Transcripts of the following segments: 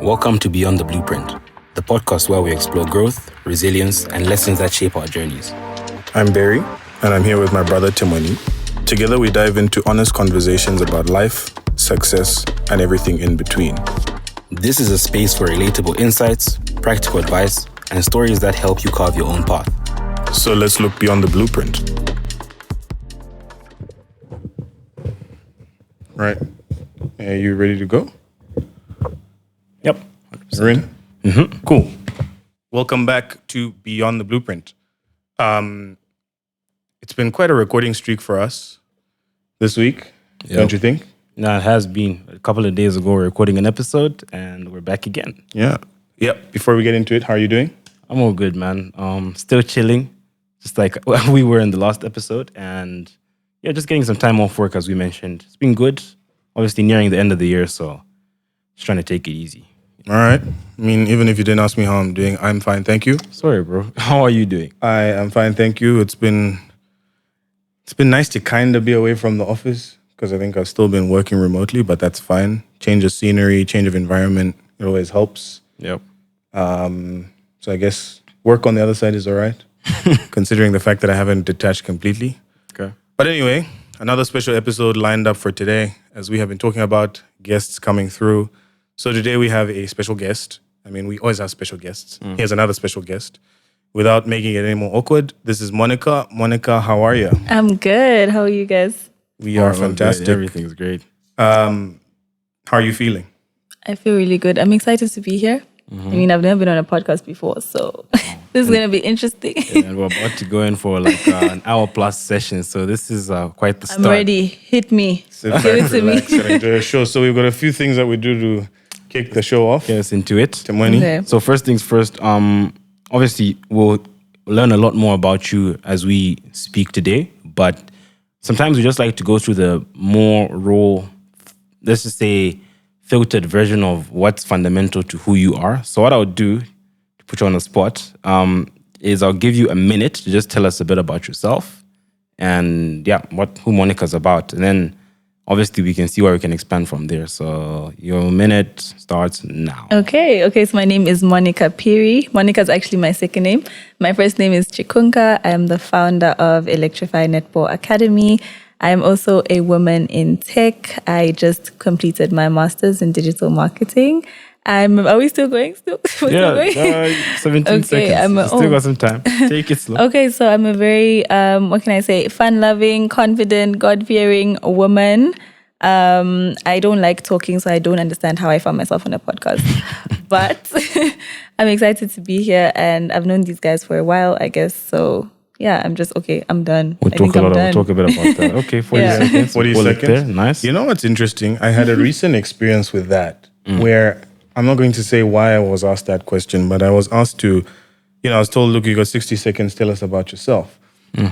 Welcome to Beyond the Blueprint, the podcast where we explore growth, resilience, and lessons that shape our journeys. I'm Barry, and I'm here with my brother Timoni. Together we dive into honest conversations about life, success, and everything in between. This is a space for relatable insights, practical advice, and stories that help you carve your own path. So let's look beyond the blueprint. Right. Are you ready to go? Yep. You're in? Mm-hmm. Cool. Welcome back to Beyond the Blueprint. It's been quite a recording streak for us this week, don't you think? No, it has been. A couple of days ago, we were recording an episode, and we're back again. Yeah. Yep. Before we get into it, how are you doing? I'm all good, man. Still chilling, just like we were in the last episode, and yeah, just getting some time off work, as we mentioned. It's been good. Obviously, nearing the end of the year, so just trying to take it easy. All right. I mean, even if you didn't ask me how I'm doing, I'm fine, thank you. Sorry, bro. How are you doing? I am fine, thank you. It's been nice to kind of be away from the office because I think I've still been working remotely, but that's fine. Change of scenery, change of environment, it always helps. Yep. So I guess work on the other side is all right, considering the fact that I haven't detached completely. Okay. But anyway, another special episode lined up for today, as we have been talking about guests coming through. So today we have a special guest. I mean, we always have special guests. Here's another special guest. Without making it any more awkward, this is Monica. Monica, how are you? I'm good. How are you guys? We are fantastic. Great. Everything's great. How are you feeling? I feel really good. I'm excited to be here. I mean, I've never been on a podcast before, so this is going to be interesting. And we're about to go in for like an hour plus session. So this is quite the start. I'm ready. Hit me. Sit back, Give it to relax, me. and enjoy the show. So we've got a few things that we do to kick the show off. Get us into it. Timoni. Okay. So first things first, obviously we'll learn a lot more about you as we speak today, but sometimes we just like to go through the more raw, let's just say, filtered version of what's fundamental to who you are. So what I'll do to put you on the spot is I'll give you a minute to just tell us a bit about yourself and who Monica's about. And then obviously we can see where we can expand from there. So your minute starts now. Okay. So my name is Monica Phiri. Monica is actually my second name. My first name is Chikunka. I am the founder of Electrify Netball Academy. I am also a woman in tech. I just completed my master's in digital marketing. Are we still going? Still 17 seconds. Still got some time. Take it slow. Okay, so I'm a very, fun-loving, confident, God-fearing woman. I don't like talking, so I don't understand how I found myself on a podcast. But I'm excited to be here, and I've known these guys for a while, I guess. So yeah, I'm just, okay, I'm done. We'll talk a bit about that. Okay, 40 seconds. 40 seconds. Nice. You know what's interesting? I had a recent experience with that where I'm not going to say why I was asked that question, but I was asked to, I was told, look, you got 60 seconds, tell us about yourself.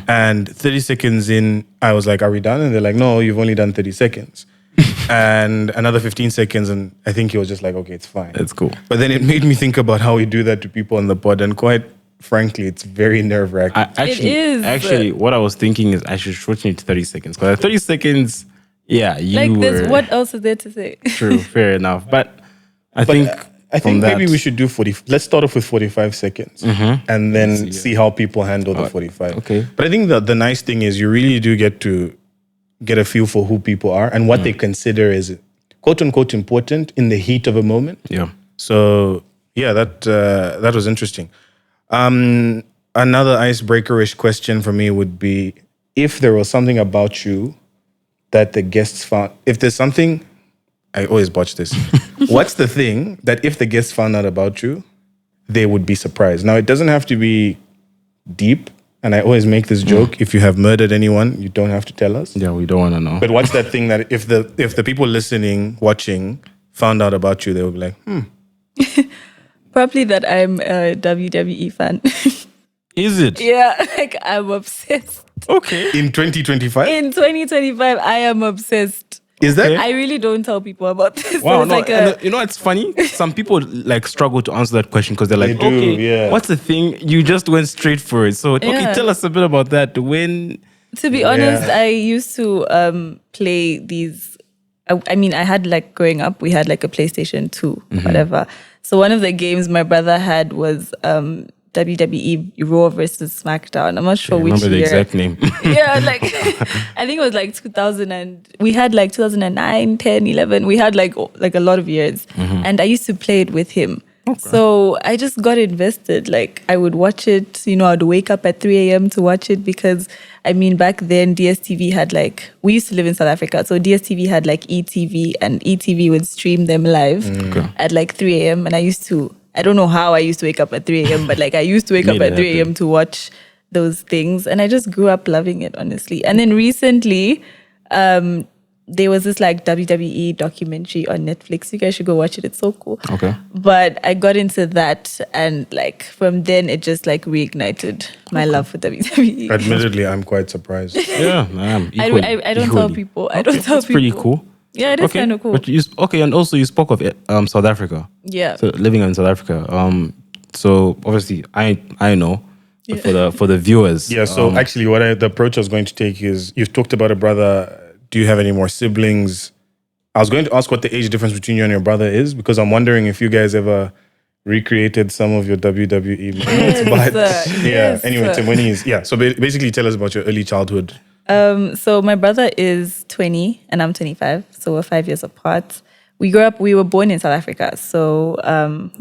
And 30 seconds in, I was like, are we done? And they're like, no, you've only done 30 seconds. And another 15 seconds, and I think he was just like, okay, it's fine. That's cool. But then it made me think about how we do that to people on the pod, and quite frankly, it's very nerve-wracking. It is. Actually, what I was thinking is I should shorten it to 30 seconds. Because at 30 seconds, what else is there to say? True, fair enough. But I think maybe we should do 40. Let's start off with 45 seconds and then see how people handle the 45. Okay. But I think the nice thing is you really do get to get a feel for who people are and what they consider is quote unquote important in the heat of a moment. Yeah. So yeah, that was interesting. Another icebreaker-ish question for me would be if there was something about you that the guests found. If there's something, I always botch this. What's the thing that if the guests found out about you, they would be surprised? Now, it doesn't have to be deep. And I always make this joke, if you have murdered anyone, you don't have to tell us. Yeah, we don't want to know. But what's that thing that if the people listening, watching, found out about you, they would be like, Probably that I'm a WWE fan. Is it? Yeah, I'm obsessed. Okay. in 2025? In 2025, I am obsessed. Is that? I really don't tell people about this. Wow, So it's you know it's funny? Some people struggle to answer that question because they're like, They do, okay, yeah. what's the thing? You just went straight for it. So, okay, Yeah. tell us a bit about that. To be honest, I used to play these I mean, I had like growing up, we had like a PlayStation 2, whatever. So one of the games my brother had was WWE Raw versus SmackDown. I'm not sure I which remember the year. exact name. Yeah, like I think it was like 2000 and we had like 2009, 10, 11. We had like a lot of years. And I used to play it with him. So I just got invested. Like I would watch it, I'd wake up at 3 a.m. to watch it because I mean back then DSTV had like, we used to live in South Africa. So DSTV had like ETV and ETV would stream them live at like 3 a.m. And I don't know how I used to wake up at 3 a.m. but like I used to wake up Made it at 3 a.m. to watch those things. And I just grew up loving it, honestly. And then recently, there was this like WWE documentary on Netflix. You guys should go watch it. It's so cool. Okay. But I got into that and like from then it just like reignited my love for WWE. Admittedly, I'm quite surprised. Yeah, I don't tell people. I don't tell That's people. pretty cool. Yeah, it is kind of cool. But and also you spoke of South Africa. Yeah. So living in South Africa. So obviously I know, but for the viewers. Yeah, so actually the approach I was going to take is, you've talked about a brother. Do you have any more siblings? I was going to ask what the age difference between you and your brother is, because I'm wondering if you guys ever recreated some of your WWE moments. Anyway, Timweni's. So basically tell us about your early childhood. So my brother is 20 and I'm 25. So we're 5 years apart. We were born in South Africa. So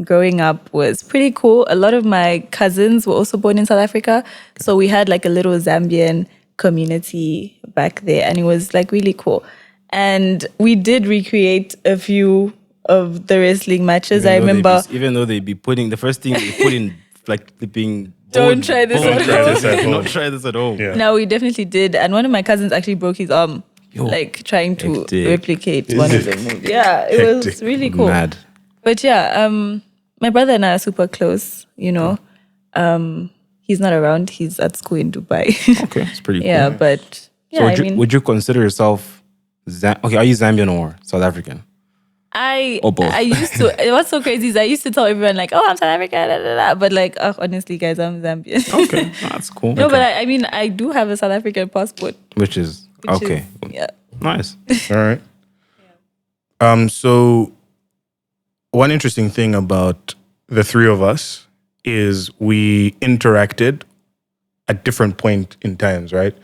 growing up was pretty cool. A lot of my cousins were also born in South Africa. So we had like a little Zambian community back there and it was like really cool. And we did recreate a few of the wrestling matches. I remember. Even though they'd be putting, the first thing they put in like flipping. Don't try this at home. Don't try this at home. Yeah. No, we definitely did. And one of my cousins actually broke his arm, like trying to replicate one of the moves. Yeah, it was really cool. Mad. But yeah, my brother and I are super close, He's not around. He's at school in Dubai. Okay, it's pretty cool. Yeah, but yeah, so would you consider yourself are you Zambian or South African? Or both? I used to. What's so crazy is I used to tell everyone like, "Oh, I'm South African," but like, honestly, guys, I'm Zambian. Okay, that's cool. No, but I mean, I do have a South African passport. Which is okay. Yeah. Nice. All right. So one interesting thing about the three of us is we interacted at different point in times, right?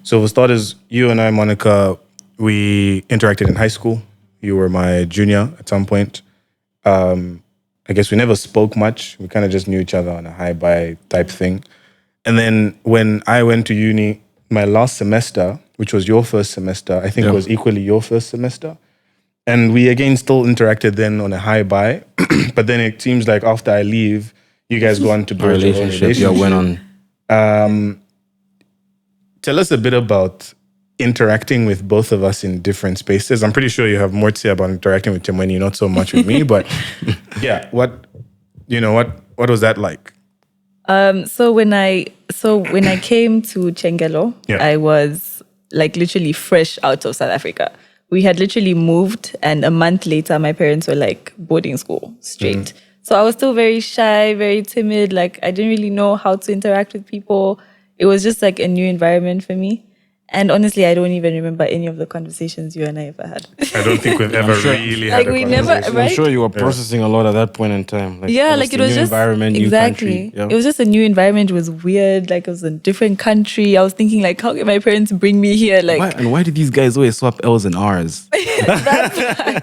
So for starters, you and I, Monica, we interacted in high school. You were my junior at some point. I guess we never spoke much. We kind of just knew each other on a hi-bye type thing. And then when I went to uni, my last semester, which was your first semester, I think was equally your first semester. And we again still interacted then on a hi-bye. But then it seems like after I leave, you guys go on to build your own relationship. Yeah, went on. Tell us a bit about interacting with both of us in different spaces. I'm pretty sure you have more to say about interacting with Timweni, not so much with me, but yeah, what was that like? So when I came to Chengelo, I was like literally fresh out of South Africa. We had literally moved, and a month later, my parents were like boarding school straight. So I was still very shy, very timid. Like I didn't really know how to interact with people. It was just like a new environment for me. And honestly, I don't even remember any of the conversations you and I ever had. I don't think we've ever really had a conversation. I'm sure you were processing a lot at that point in time. Like it was new just environment, new country. It was just a new environment. It was weird. Like it was a different country. I was thinking like, how can my parents bring me here? Like, why do these guys always swap L's and R's? That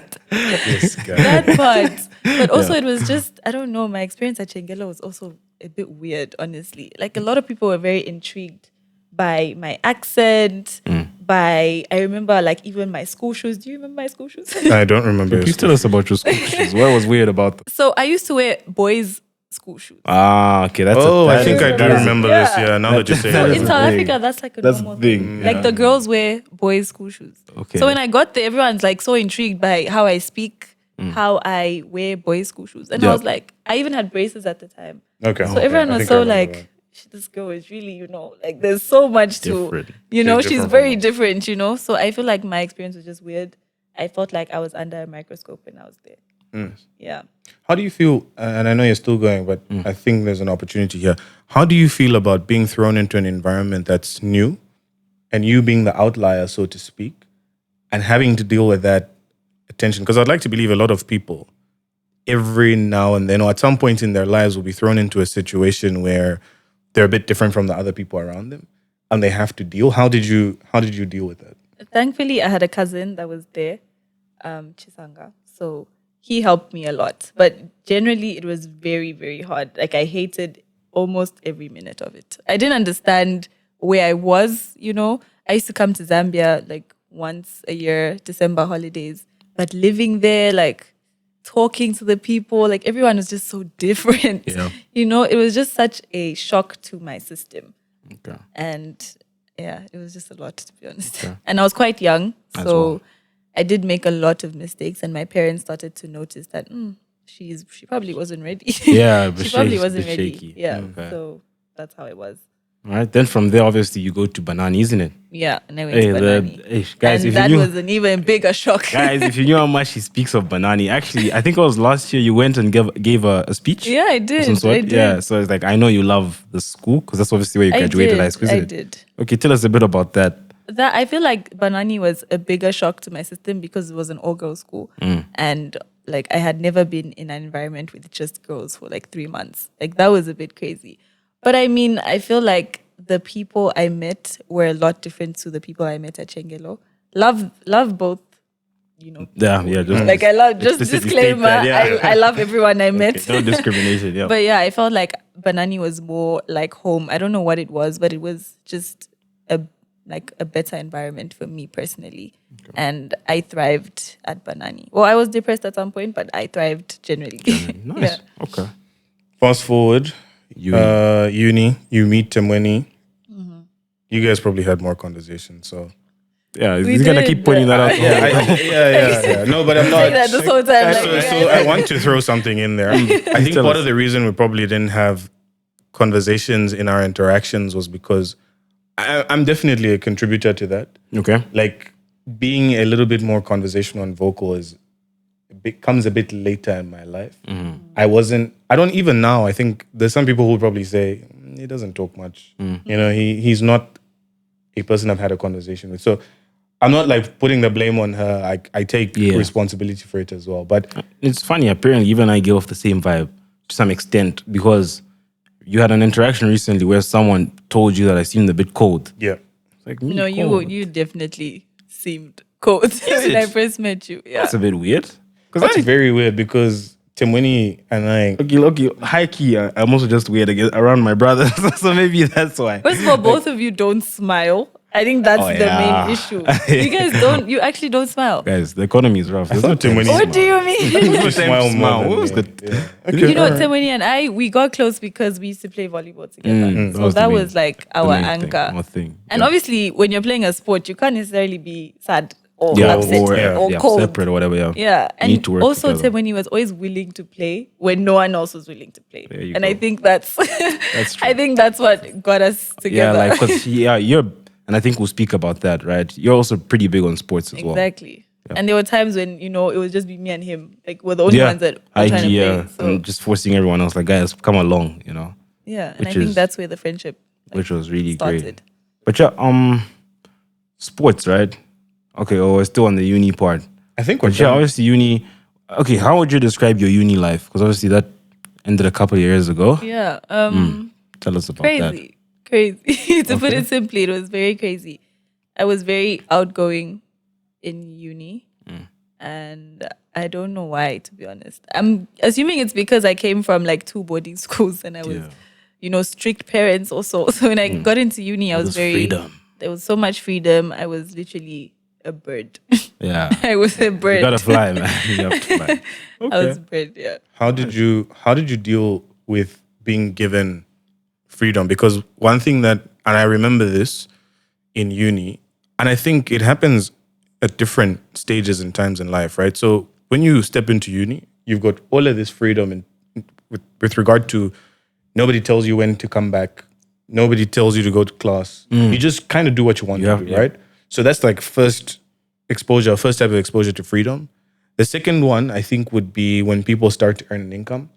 part. But also it was just, I don't know, my experience at Chengelo was also a bit weird, honestly. Like a lot of people were very intrigued by my accent, I remember like even my school shoes. Do you remember my school shoes? I don't remember. Please tell us about your school shoes. What was weird about them? So I used to wear boys' school shoes. Ah, okay. I think I do remember this. Yeah, now that you say So it. in South Africa, that's like a normal thing. Like the girls wear boys' school shoes. Okay. So when I got there, everyone's like so intrigued by how I speak, how I wear boys' school shoes. And I was like, I even had braces at the time. Okay. So everyone was so like, this girl is really, like there's so much different. to, she's very different, So I feel like my experience was just weird. I felt like I was under a microscope when I was there. Yeah. How do you feel, and I know you're still going, but I think there's an opportunity here. How do you feel about being thrown into an environment that's new and you being the outlier, so to speak, and having to deal with that attention, because I'd like to believe a lot of people every now and then or at some point in their lives will be thrown into a situation where they're a bit different from the other people around them and they have to deal. How did you deal with that? Thankfully, I had a cousin that was there, Chisanga. So he helped me a lot. But generally, it was very, very hard. Like, I hated almost every minute of it. I didn't understand where I was, I used to come to Zambia like once a year, December holidays. But living there, like talking to the people, like everyone was just so different. Yeah. It was just such a shock to my system. Okay. And yeah, it was just a lot, to be honest. Okay. And I was quite young. As So well. I did make a lot of mistakes. And my parents started to notice that she probably wasn't ready. Yeah, but she probably she's a wasn't bit ready. shaky. Yeah. Okay. So that's how it was. All right. Then from there, obviously, you go to Banani, isn't it? Yeah. And I went to Banani. Guys, And if that you knew, was an even bigger shock. guys, if you knew how much she speaks of Banani, actually, I think it was last year you went and gave a speech. Yeah, I of did. some sort. I did. Yeah, so it's like, I know you love the school because that's obviously where you graduated high school, isn't I it? did. Okay, tell us a bit about that. That I feel like Banani was a bigger shock to my system because it was an all-girls school. And like I had never been in an environment with just girls for like 3 months. Like that was a bit crazy. But I mean, I feel like the people I met were a lot different to the people I met at Chengelo. Love both, Yeah, just like I love, just explicitly disclaimer, state that, yeah. I love everyone I met. Okay, no discrimination, yeah. But yeah, I felt like Banani was more like home. I don't know what it was, but it was just a better environment for me personally. Okay. And I thrived at Banani. Well, I was depressed at some point, but I thrived generally. Nice. Yeah. Okay. Fast forward, uni, you meet Temweni. You guys probably had more conversation, so Yeah, We he's gonna did, keep pointing that out. yeah. No, but I'm not. Saying that this whole time. So I want to throw something in there. I think Tell part us. of the reason we probably didn't have conversations in our interactions was because I'm definitely a contributor to that. Okay. Like being a little bit more conversational and vocal comes a bit later in my life. I don't even now. I think there's some people who would probably say he doesn't talk much. He's not a person I've had a conversation with. So I'm not like putting the blame on her. I take responsibility for it as well. But It's funny, apparently even I give off the same vibe to some extent because you had an interaction recently where someone told you that I seemed a bit cold. yeah. It's like, No, cold. you definitely seemed cold when I first met you. Yeah. That's a bit weird. That's very weird because Temweni and I... Okay, high key, I'm also just weird around my brothers, so maybe that's why. First of all, both of you don't smile. I think that's the main issue. You guys you actually don't smile. Guys, the economy is rough. There's no time Temweni to What do you mean? no time to Smile more smile. than What was me. the- Okay. You know, Temweni and we got close because we used to play volleyball together. So that was like our anchor. One thing. And Yeah. obviously, when you're playing a sport, you can't necessarily be sad or Yeah, upset or cold. separate or whatever. Yeah. Yeah, and Need to work also together. Temweni was always willing to play when no one else was willing to play. There you And go. I think that's true. I think that's what got us Yeah, together. like because you're, and I think we'll speak about that, right? You're also pretty big on sports as well. Exactly. And there were times when, it would just be me and him. Like, we're the only ones that were trying to play. So, and just forcing everyone else, like, guys, come along, yeah, and which I think is- that's where the friendship which was really started. great. But yeah, sports, right? Okay, we're still on the uni part. I think we're But yeah, done. obviously uni. Okay, how would you describe your uni life? Because obviously that ended a couple of years ago. Yeah. Tell us about that. Crazy. To put it simply, it was very crazy. I was very outgoing in uni. And I don't know why, to be honest. I'm assuming it's because I came from like 2 boarding schools and I was, strict parents also. So when I got into uni, I was very... freedom. There was so much freedom. I was literally a bird. Yeah, I was a bird. you gotta fly, man. You have to fly. I was a bird, yeah. How did you deal with being given freedom? Because one thing that, and I remember this in uni, and I think it happens at different stages and times in life, right? So when you step into uni, you've got all of this freedom with regard to nobody tells you when to come back. Nobody tells you to go to class. You just kind of do what you want to do, right? So that's like first type of exposure to freedom. The second one, I think, would be when people start to earn an income.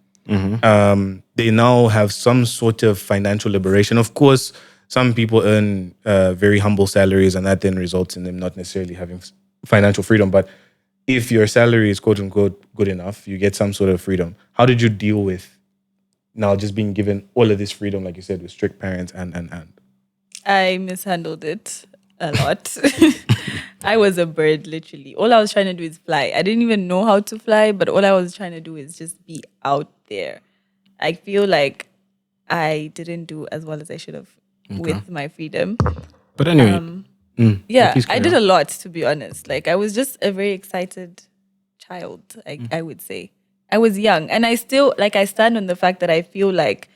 They now have some sort of financial liberation. Of course, some people earn very humble salaries, and that then results in them not necessarily having financial freedom. But if your salary is quote unquote good enough, you get some sort of freedom. How did you deal with now just being given all of this freedom, like you said, with strict parents and? I mishandled it a lot. I was a bird, literally. All I was trying to do is fly. I didn't even know how to fly, but all I was trying to do is just be out there. I feel like I didn't do as well as I should have with my freedom. But anyway, Yeah, please I carry did on. a lot, to be honest. Like, I was just a very excited child, I would say. I was young. And I still, like, I stand on the fact that I feel like,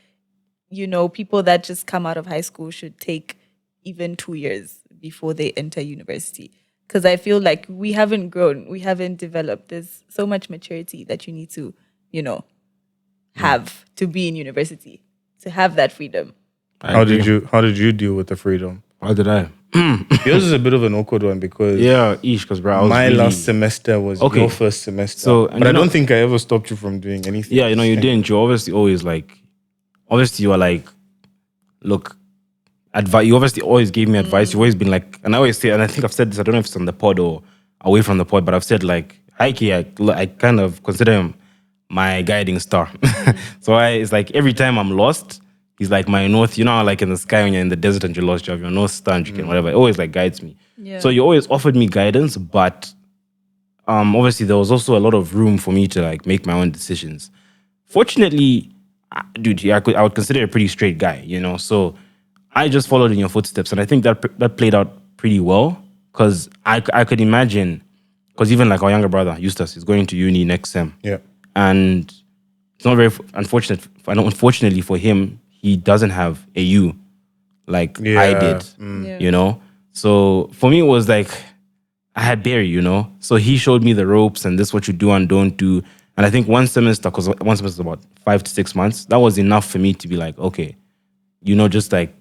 people that just come out of high school should take even 2 years before they enter university. Because I feel like we haven't grown, we haven't developed. There's so much maturity that you need to, have to be in university, to have that freedom. How did you deal with the freedom? How did I? Yours is a bit of an awkward one because Yeah, because bro, I was my really, last semester was Okay. your first semester. So, but I don't think I ever stopped you from doing anything. Yeah, you didn't. You obviously always obviously you are like, look, advice. You obviously always gave me advice. You've always been like, and I always say, and I think I've said this. I don't know if it's on the pod or away from the pod, but I've said like, Heike, I kind of consider him my guiding star. So it's like every time I'm lost, he's like my north. You know, how, like in the sky when you're in the desert and you're lost, you have your north star and you can whatever. It always like guides me. Yeah. So you always offered me guidance, but obviously there was also a lot of room for me to like make my own decisions. Fortunately, dude, I would consider a pretty straight guy, So I just followed in your footsteps, and I think that played out pretty well because I could imagine, because even like our younger brother Eustace is going to uni next sem, Yeah. and it's not very unfortunate. Unfortunately for him, he doesn't have a U like I did, Yeah. So for me, it was like I had Barry, So he showed me the ropes and this is what you do and don't do. And I think one semester, because one semester is about 5 to 6 months, that was enough for me to be like, okay, just like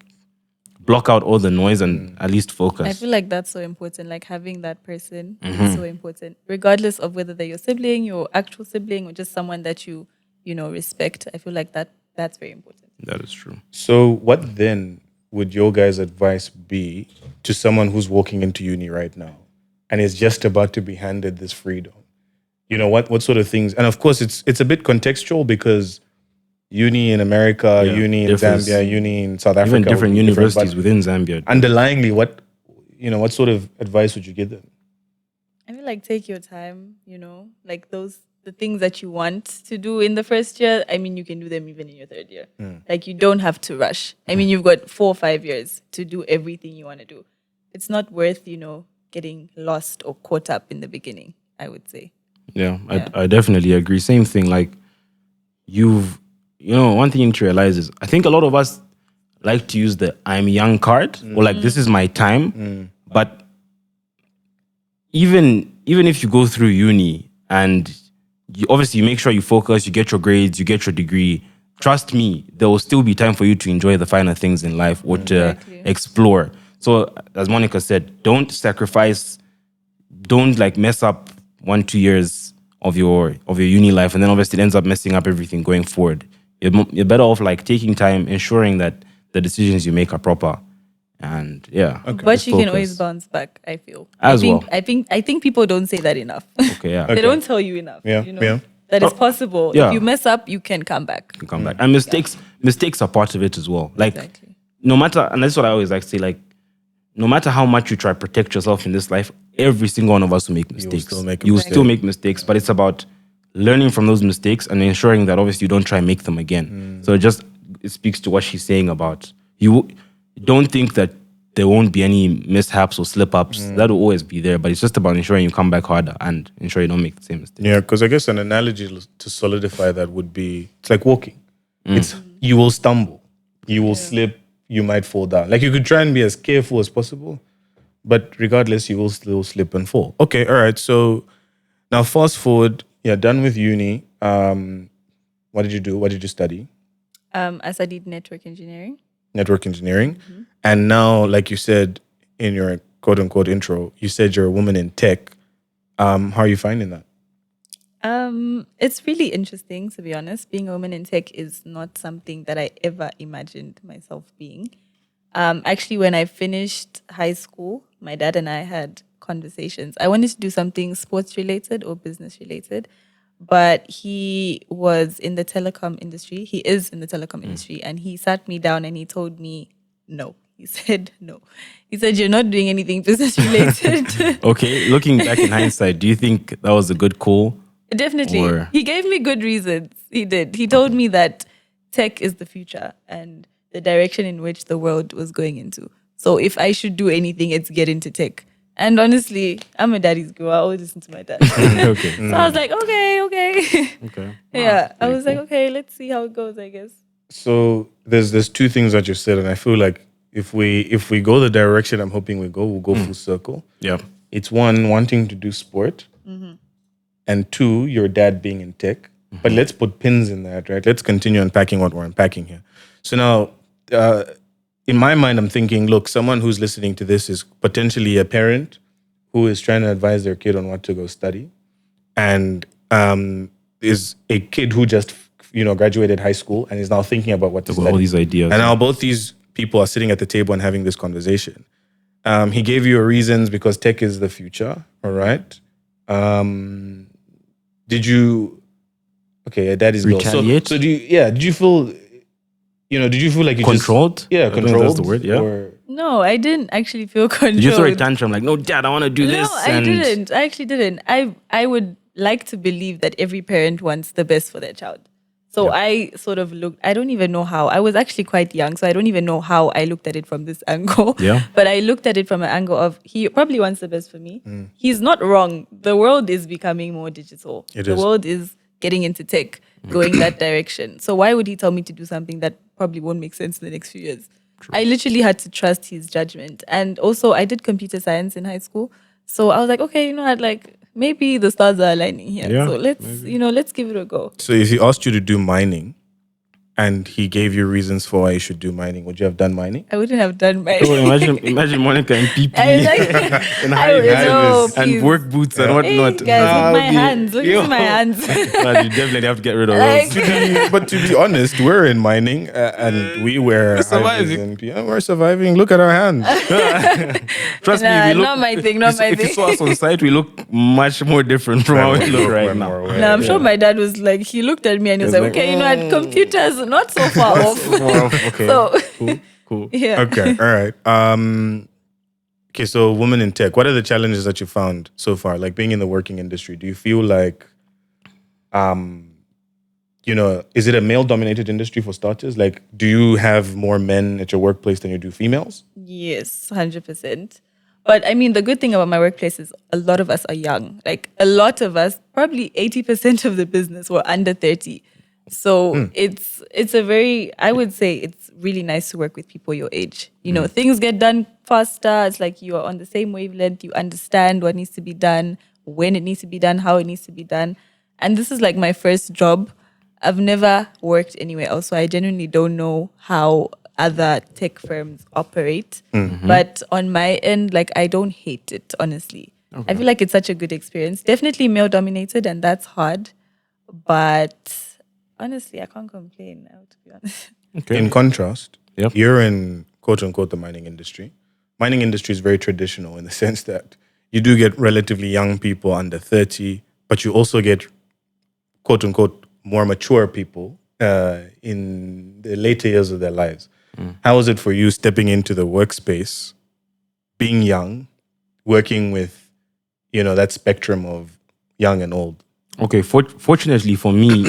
block out all the noise and at least focus. I feel like that's so important. Like having that person is so important, regardless of whether they're your sibling, your actual sibling, or just someone that you respect. I feel like that's very important. That is true. So what then would your guys' advice be to someone who's walking into uni right now and is just about to be handed this freedom? What sort of things? And of course, it's a bit contextual because uni in America, uni in differs. Zambia, uni in South Africa, Even different would be universities but within Zambia. underlyingly, what sort of advice would you give them? I feel like take your time, like the things that you want to do in the first year. I mean, you can do them even in your third year. Like you don't have to rush. I mean, you've got 4 or 5 years to do everything you want to do. It's not worth, getting lost or caught up in the beginning, I would say. Yeah, I definitely agree. Same thing. Like one thing you need to realize is I think a lot of us like to use the I'm young card or like this is my time. But even if you go through uni and you make sure you focus, you get your grades, you get your degree, trust me, there will still be time for you to enjoy the finer things in life or to explore. So as Monica said, don't sacrifice, don't like mess up 1-2 years of your uni life, and then obviously it ends up messing up everything going forward. You're better off like taking time, ensuring that the decisions you make are proper, and But you can always bounce back. I feel I think people don't say that enough. Okay, yeah. They don't tell you enough. Yeah, yeah. That it's possible. yeah. If you mess up, you can come back. You come back, and mistakes are part of it as well. Like Exactly. no matter, and that's what I always like to say, like no matter how much you try to protect yourself in this life, every single one of us will make mistakes. You will still make mistakes, but it's about learning from those mistakes and ensuring that obviously you don't try and make them again. So it speaks to what she's saying about you don't think that there won't be any mishaps or slip-ups. That will always be there, but it's just about ensuring you come back harder and ensure you don't make the same mistake. Yeah, because I guess an analogy to solidify that would be, it's like walking. You will stumble, you will slip, you might fall down. Like you could try and be as careful as possible, but regardless, you will still slip and fall. Okay, all right. So now fast forward, done with uni. What did you do? What did you study? I studied network engineering. Network engineering. And now, like you said in your quote unquote intro, you said you're a woman in tech. How are you finding that? It's really interesting, to be honest. Being a woman in tech is not something that I ever imagined myself being. Actually, when I finished high school, my dad and I had conversations. I wanted to do something sports related or business related, but he was in the telecom industry. He is in the telecom industry, and he sat me down and he told me no. He said no. He said, you're not doing anything business related. Okay, looking back in hindsight, do you think that was a good call? Definitely. Or- He gave me good reasons. He did. He told me that tech is the future and the direction in which the world was going into. So if I should do anything, it's get into tech. And honestly, I'm a daddy's girl. I always listen to my dad. Okay. So I was like, okay. Okay. Yeah. I pretty was like, okay, let's see how it goes, I guess. So there's two things that you said, and I feel like if we go the direction I'm hoping we'll go full circle. Yeah. It's one, wanting to do sport, and two, your dad being in tech. But let's put pins in that, right? Let's continue unpacking what we're unpacking here. So now, in my mind, I'm thinking, look, someone who's listening to this is potentially a parent who is trying to advise their kid on what to go study, and is a kid who just graduated high school and is now thinking about what to study. All these ideas. And now both these people are sitting at the table and having this conversation. He gave you reasons because tech is the future, all right? Did you... Okay, that is low. Retaliate? So did you feel like you Controlled? just... Yeah, I think controlled. that's the word, yeah. Or, No, I didn't actually feel controlled. Did you throw a tantrum like, no, Dad, I want to do this? No, I didn't. I actually didn't. I would like to believe that every parent wants the best for their child. So I sort of looked, I don't even know how. I was actually quite young, so I don't even know how I looked at it from this angle. Yeah. But I looked at it from an angle of, he probably wants the best for me. He's not wrong. The world is becoming more digital. The is. world is getting into tech, going that direction. So why would he tell me to do something that probably won't make sense in the next few years? True. I literally had to trust his judgment. And also, I did computer science in high school. So I was like, okay, maybe the stars are aligning here. Yeah, so let's give it a go. so if he asked you to do mining and he gave you reasons for why you should do mining, would you have done mining? I wouldn't have done my... Oh, imagine Monica in PP I was like, And I would know, and please. work boots and Hey, whatnot. guys, with my hands. Look Yo. at my hands. God, you definitely have to get rid of Like- those. But to be honest, we're in mining and we were surviving. We're surviving. Look at our hands. Trust Nah, me, we look, not my thing, not my if you thing. saw us on site, we look much more different from how we look right now. No, I'm sure my dad was like, he looked at me and he was like, okay, computers are not so far off. Okay. So, Cool. yeah. Okay. All right. Okay. So, women in tech. What are the challenges that you found so far? Like being in the working industry, do you feel like, is it a male-dominated industry for starters? Like, do you have more men at your workplace than you do females? Yes, 100%. But I mean, the good thing about my workplace is a lot of us are young. Like a lot of us, probably 80% of the business were under 30. So it's a very, I would say it's really nice to work with people your age. Things get done faster. It's like you are on the same wavelength. You understand what needs to be done, when it needs to be done, how it needs to be done. And this is like my first job. I've never worked anywhere else, so I genuinely don't know how other tech firms operate. But on my end, like I don't hate it, honestly. Okay. I feel like it's such a good experience. Definitely male dominated, and that's hard. But honestly, I can't complain now, to be honest. Okay. In contrast, Yep. you're in quote unquote the mining industry. Mining industry is very traditional in the sense that you do get relatively young people under 30, but you also get quote unquote more mature people in the later years of their lives. How was it for you stepping into the workspace, being young, working with, that spectrum of young and old? Okay, fortunately for me,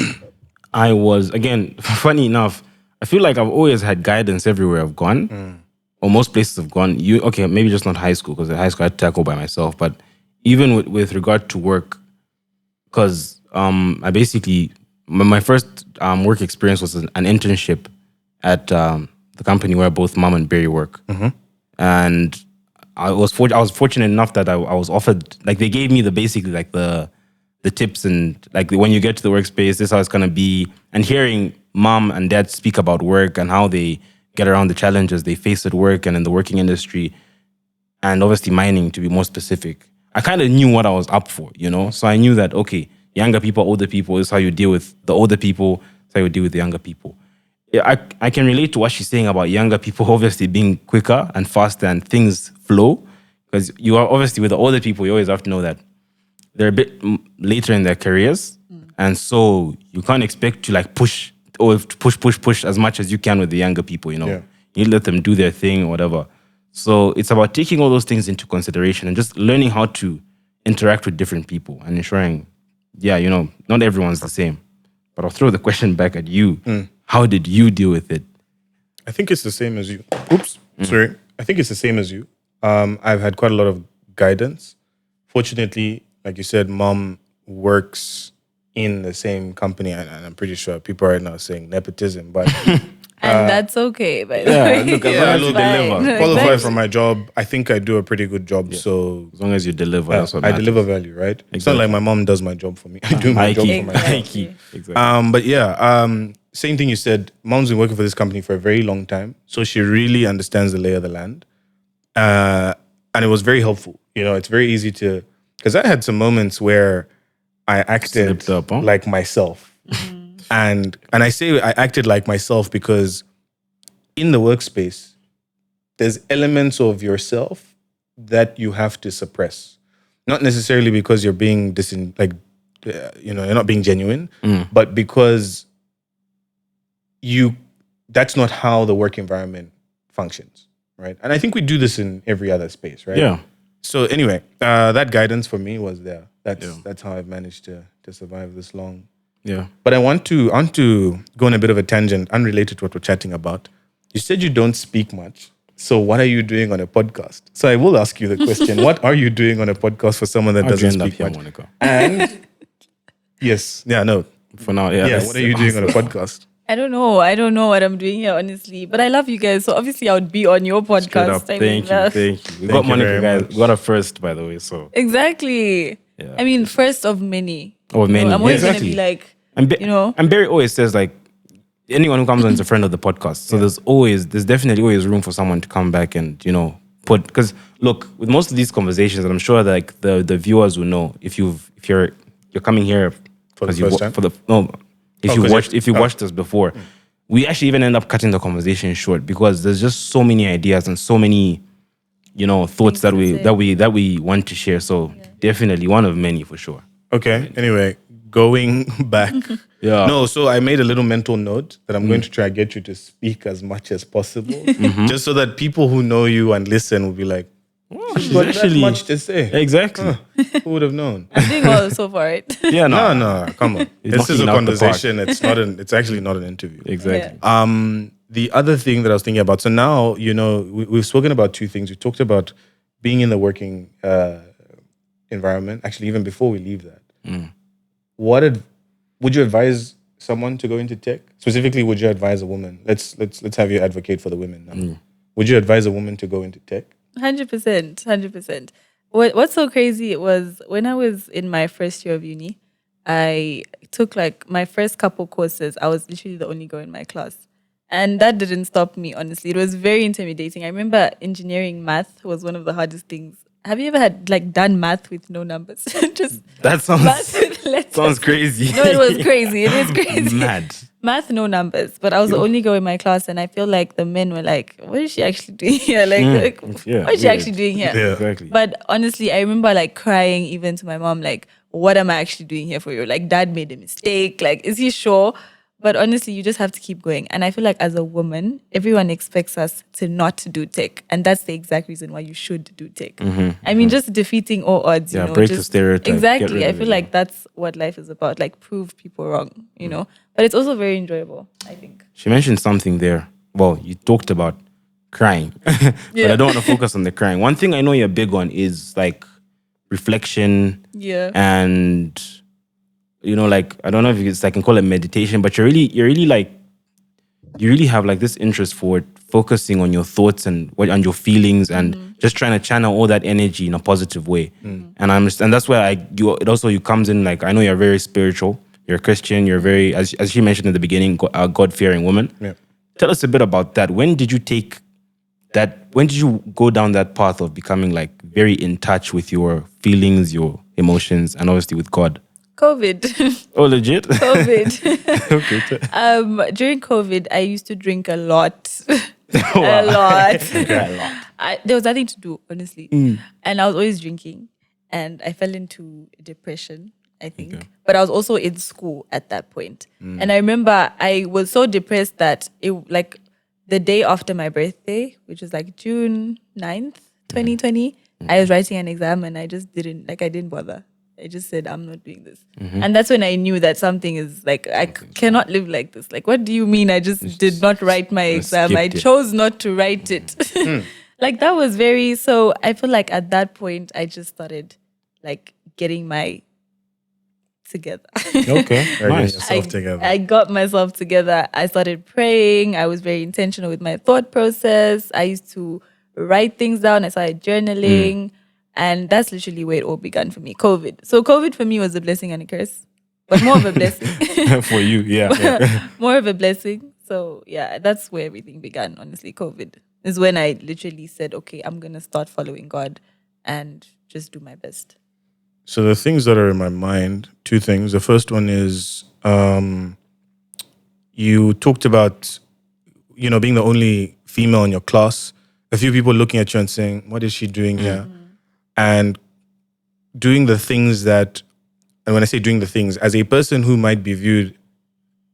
I was, again, funny enough, I feel like I've always had guidance everywhere I've gone, or most places I've gone. Maybe just not high school, because at high school I had to tackle by myself, but even with regard to work, because I basically, my first work experience was an internship at the company where both Mom and Barry work. And I was fortunate enough that I was offered, like they gave me basically the tips, and like when you get to the workspace, this is how it's gonna be. And hearing Mom and Dad speak about work and how they get around the challenges they face at work and in the working industry, and obviously mining to be more specific, I kind of knew what I was up for, So I knew that, okay, younger people, older people, this is how you deal with the older people, this is how you deal with the younger people. Yeah, I can relate to what she's saying about younger people obviously being quicker and faster and things flow, because you are obviously with the older people, you always have to know that they're a bit later in their careers, and so you can't expect to like push as much as you can with the younger people. You let them do their thing or whatever. So it's about taking all those things into consideration and just learning how to interact with different people and ensuring, not everyone's the same. But I'll throw the question back at you. How did you deal with it? I think it's the same as you. Oops, sorry. I think it's the same as you. I've had quite a lot of guidance. Fortunately, like you said, mom works in the same company, and I'm pretty sure people are now saying nepotism, but and that's okay, by the way. Look, as long as you deliver. Qualify for my job. I think I do a pretty good job. So as long as you deliver, that's what I matters. deliver value, right? Exactly. It's not like my mom does my job for me. I do my job for myself. Exactly. But same thing you said. Mom's been working for this company for a very long time, so she really understands the lay of the land, and it was very helpful. It's very easy to, because I had some moments where I acted like myself, and I say I acted like myself because in the workspace, there's elements of yourself that you have to suppress, not necessarily because you're being you're not being genuine, but because that's not how the work environment functions, right? And I think we do this in every other space, right? Yeah. So anyway, that guidance for me was there. That's how I've managed to survive this long. Yeah. But I want to go on a bit of a tangent unrelated to what we're chatting about. You said you don't speak much. So what are you doing on a podcast? So I will ask you the question, what are you doing on a podcast for someone that doesn't speak much? Monica? And yes, no. For now, What are you doing on a podcast? I don't know what I'm doing here, honestly. But I love you guys, so obviously I would be on your podcast. Thank you. We got Monica, guys. We got her first, by the way. So exactly. Yeah. I mean, first of many. Many. I'm always exactly. gonna be like, And Barry always says like, anyone who comes on is a friend of the podcast. So there's definitely always room for someone to come back and because look, with most of these conversations, and I'm sure that like the viewers will know if you're coming here For the first time? If you watched us before, we actually even end up cutting the conversation short because there's just so many ideas and so many, thoughts that we want to share. So definitely one of many for sure. Okay. Anyway, going back. Yeah. No, so I made a little mental note that I'm going to try to get you to speak as much as possible, just so that people who know you and listen will be like, she's got that much to say. Exactly. Who would have known? I'm doing well so far, right? Yeah, No, come on. This is a knocking out the conversation. It's actually not an interview. Exactly. The other thing that I was thinking about, so now, we've spoken about two things. We talked about being in the working environment, actually, even before we leave that. Would you advise someone to go into tech? Specifically, would you advise a woman? Let's have you advocate for the women now. Would you advise a woman to go into tech? 100%. What's so crazy was when I was in my first year of uni, I took like my first couple courses. I was literally the only girl in my class. And that didn't stop me, honestly. It was very intimidating. I remember engineering math was one of the hardest things. Have you ever done math with no numbers? Just that math with letters. sounds crazy. No, it was crazy. It was crazy. Mad. Math, no numbers. But I was the only girl in my class, and I feel like the men were like, what is she actually doing here? What is she actually doing here? Yeah. Exactly. But honestly, I remember crying even to my mom, what am I actually doing here for you? Dad made a mistake. Is he sure? But honestly, you just have to keep going. And I feel like as a woman, everyone expects us to not do tech. And that's the exact reason why you should do tech. I mean, just defeating all odds, break the stereotype. Exactly. I feel like that's what life is about. Prove people wrong, But it's also very enjoyable, I think. She mentioned something there. Well, you talked about crying. But I don't want to focus on the crying. One thing I know you're big on is reflection. Yeah. And I don't know if I can call it meditation, but you really have this interest for focusing on your thoughts and your feelings and just trying to channel all that energy in a positive way. And I understand that's where it comes in. I know you're very spiritual. You're a Christian. You're very, as she mentioned in the beginning, a God-fearing woman. Yeah. Tell us a bit about that. When did you take that? When did you go down that path of becoming very in touch with your feelings, your emotions, and obviously with God? COVID. Oh, legit? COVID. Okay. During COVID, I used to drink a lot. A lot. A lot. There was nothing to do, honestly. And I was always drinking. And I fell into depression, I think. Okay. But I was also in school at that point. And I remember I was so depressed that the day after my birthday, which was like June 9th, 2020, I was writing an exam and I just I didn't bother. I just said, I'm not doing this. And that's when I knew that something is I cannot live like this. Like, what do you mean I just did not write my exam? I chose not to write it. That was so I feel like at that point, I just started getting my together. Okay. Nice. Yourself together. I got myself together. I started praying. I was very intentional with my thought process. I used to write things down. I started journaling. And that's literally where it all began for me. COVID. So COVID for me was a blessing and a curse. But more of a blessing. For you, yeah. More of a blessing. So yeah, that's where everything began, honestly. COVID is when I literally said, okay, I'm going to start following God and just do my best. So the things that are in my mind, two things. The first one is you talked about, being the only female in your class. A few people looking at you and saying, what is she doing here? And doing the things and when I say doing the things, as a person who might be viewed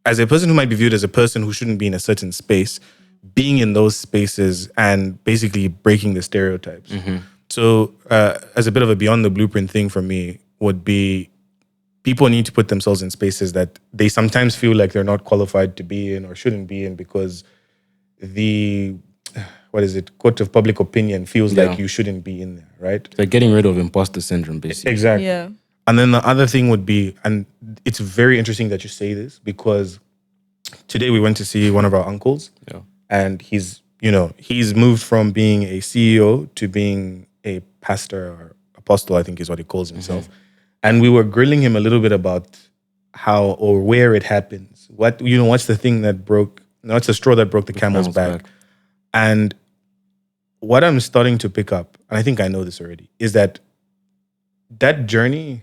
as a person who shouldn't be in a certain space, being in those spaces and basically breaking the stereotypes. So as a bit of a beyond the blueprint thing for me would be people need to put themselves in spaces that they sometimes feel like they're not qualified to be in or shouldn't be in because the court of public opinion feels like you shouldn't be in there, right? Like getting rid of imposter syndrome, basically. Exactly. Yeah. And then the other thing would be, and it's very interesting that you say this because today we went to see one of our uncles, and he's moved from being a CEO to being a pastor or apostle, I think is what he calls himself. And we were grilling him a little bit about how or where it happens. What's the thing that what's the straw that broke the camel's back? And what I'm starting to pick up, and I think I know this already, is that journey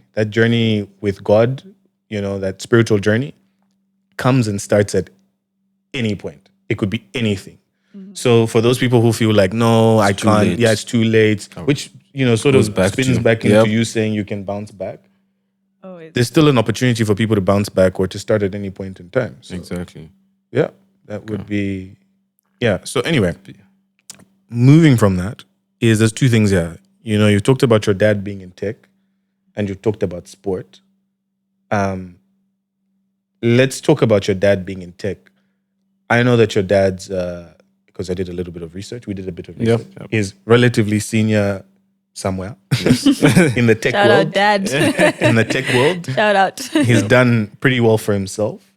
with God, that spiritual journey, comes and starts at any point. It could be anything. So for those people who feel like, no, I can't, late. it's too late, which, sort of spins back into you saying you can bounce back. There's still an opportunity for people to bounce back or to start at any point in time. So, exactly. Yeah, that would be, yeah. So anyway, moving from that there's two things here. You talked about your dad being in tech and you talked about sport. Let's talk about your dad being in tech. I know that your dad's, because I did a little bit of research. We did a bit of research. Yep. He's relatively senior somewhere in the tech Shout world. out, Dad. In the tech world. Shout out. He's done pretty well for himself.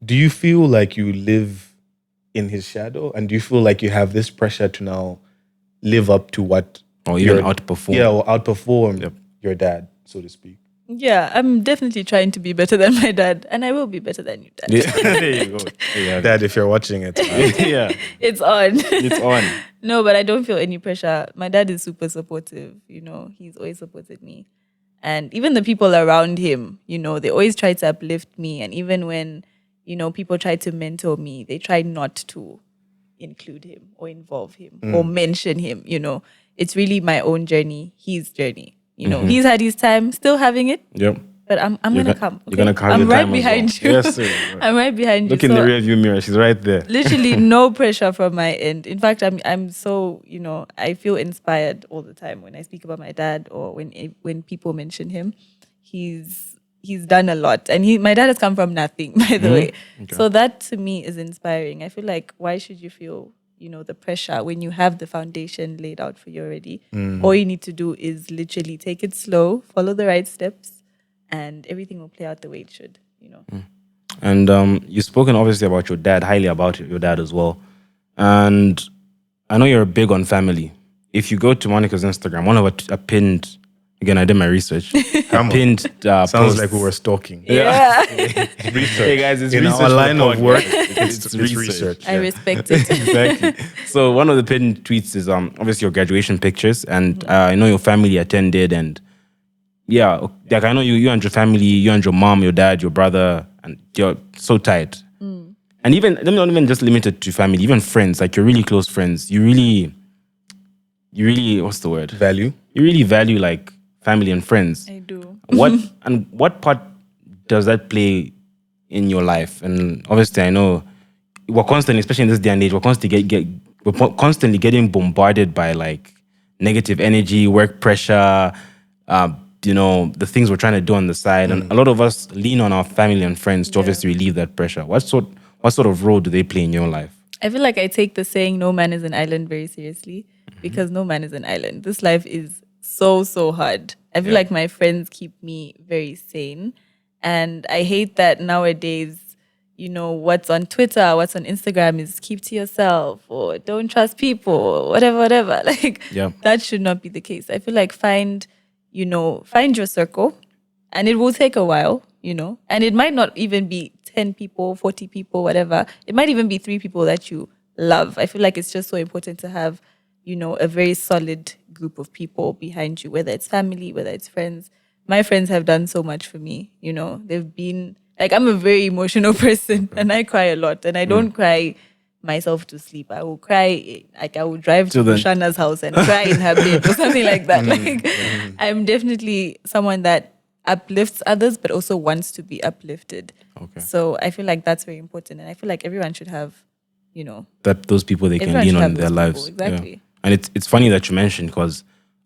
Do you feel like you live in his shadow? And do you feel like you have this pressure to now live up to what... Or even outperform. Yeah, or outperform your dad, so to speak. Yeah, I'm definitely trying to be better than my dad. And I will be better than you, Dad. Yeah. There you go. Yeah. Dad, if you're watching it. Yeah. It's on. It's on. No, but I don't feel any pressure. My dad is super supportive. He's always supported me. And even the people around him, they always try to uplift me. And even when, people try to mentor me, they try not to include him or involve him or mention him, It's really my own journey, his journey. He's had his time, still having it. Yep. But I'm gonna come. You're gonna come. I'm right behind you. Yes, sir. I'm right behind you. Look in the rear view mirror. She's right there. Literally no pressure from my end. In fact, I'm so, I feel inspired all the time when I speak about my dad or when people mention him. He's done a lot. And my dad has come from nothing, by the way. Okay. So that to me is inspiring. I feel like, why should you feel, the pressure when you have the foundation laid out for you already? All you need to do is literally take it slow, follow the right steps, and everything will play out the way it should, And you've spoken obviously about your dad, highly about your dad as well. And I know you're big on family. If you go to Monica's Instagram, one of her pinned, again, I did my research. Pinned Sounds posts. like we were stalking. Yeah. Research. Hey guys, it's in research our for line the of podcast. work. It's research. I respect it. Exactly. So one of the pinned tweets is obviously your graduation pictures, and I know your family attended, and like I know you and your family, you and your mom, your dad, your brother, and you're so tight. And even not even just limited to family, even friends, like your really close friends, you really what's the word? Value. You really value like family and friends. I do. What part does that play in your life? And obviously, I know we're constantly, especially in this day and age, we're constantly getting bombarded by like negative energy, work pressure, the things we're trying to do on the side, and a lot of us lean on our family and friends to obviously relieve that pressure. What sort of role do they play in your life? I feel like I take the saying "no man is an island" very seriously, because no man is an island. This life is so hard. I feel like my friends keep me very sane, and I hate that nowadays. What's on Twitter, what's on Instagram is keep to yourself or don't trust people or whatever. Like that should not be the case. I feel like find your circle, and it will take a while, and it might not even be 10 people, 40 people, whatever. It might even be 3 people that you love. I feel like it's just so important to have, a very solid group of people behind you, whether it's family, whether it's friends. My friends have done so much for me, they've been like, I'm a very emotional person and I cry a lot, and I don't cry myself to sleep. I will cry, like I will drive to Shana's house and cry in her bed or something like that. I'm definitely someone that uplifts others, but also wants to be uplifted. Okay. So I feel like that's very important, and I feel like everyone should have, that those people they can lean on in their lives. Exactly. Yeah. And it's funny that you mentioned, because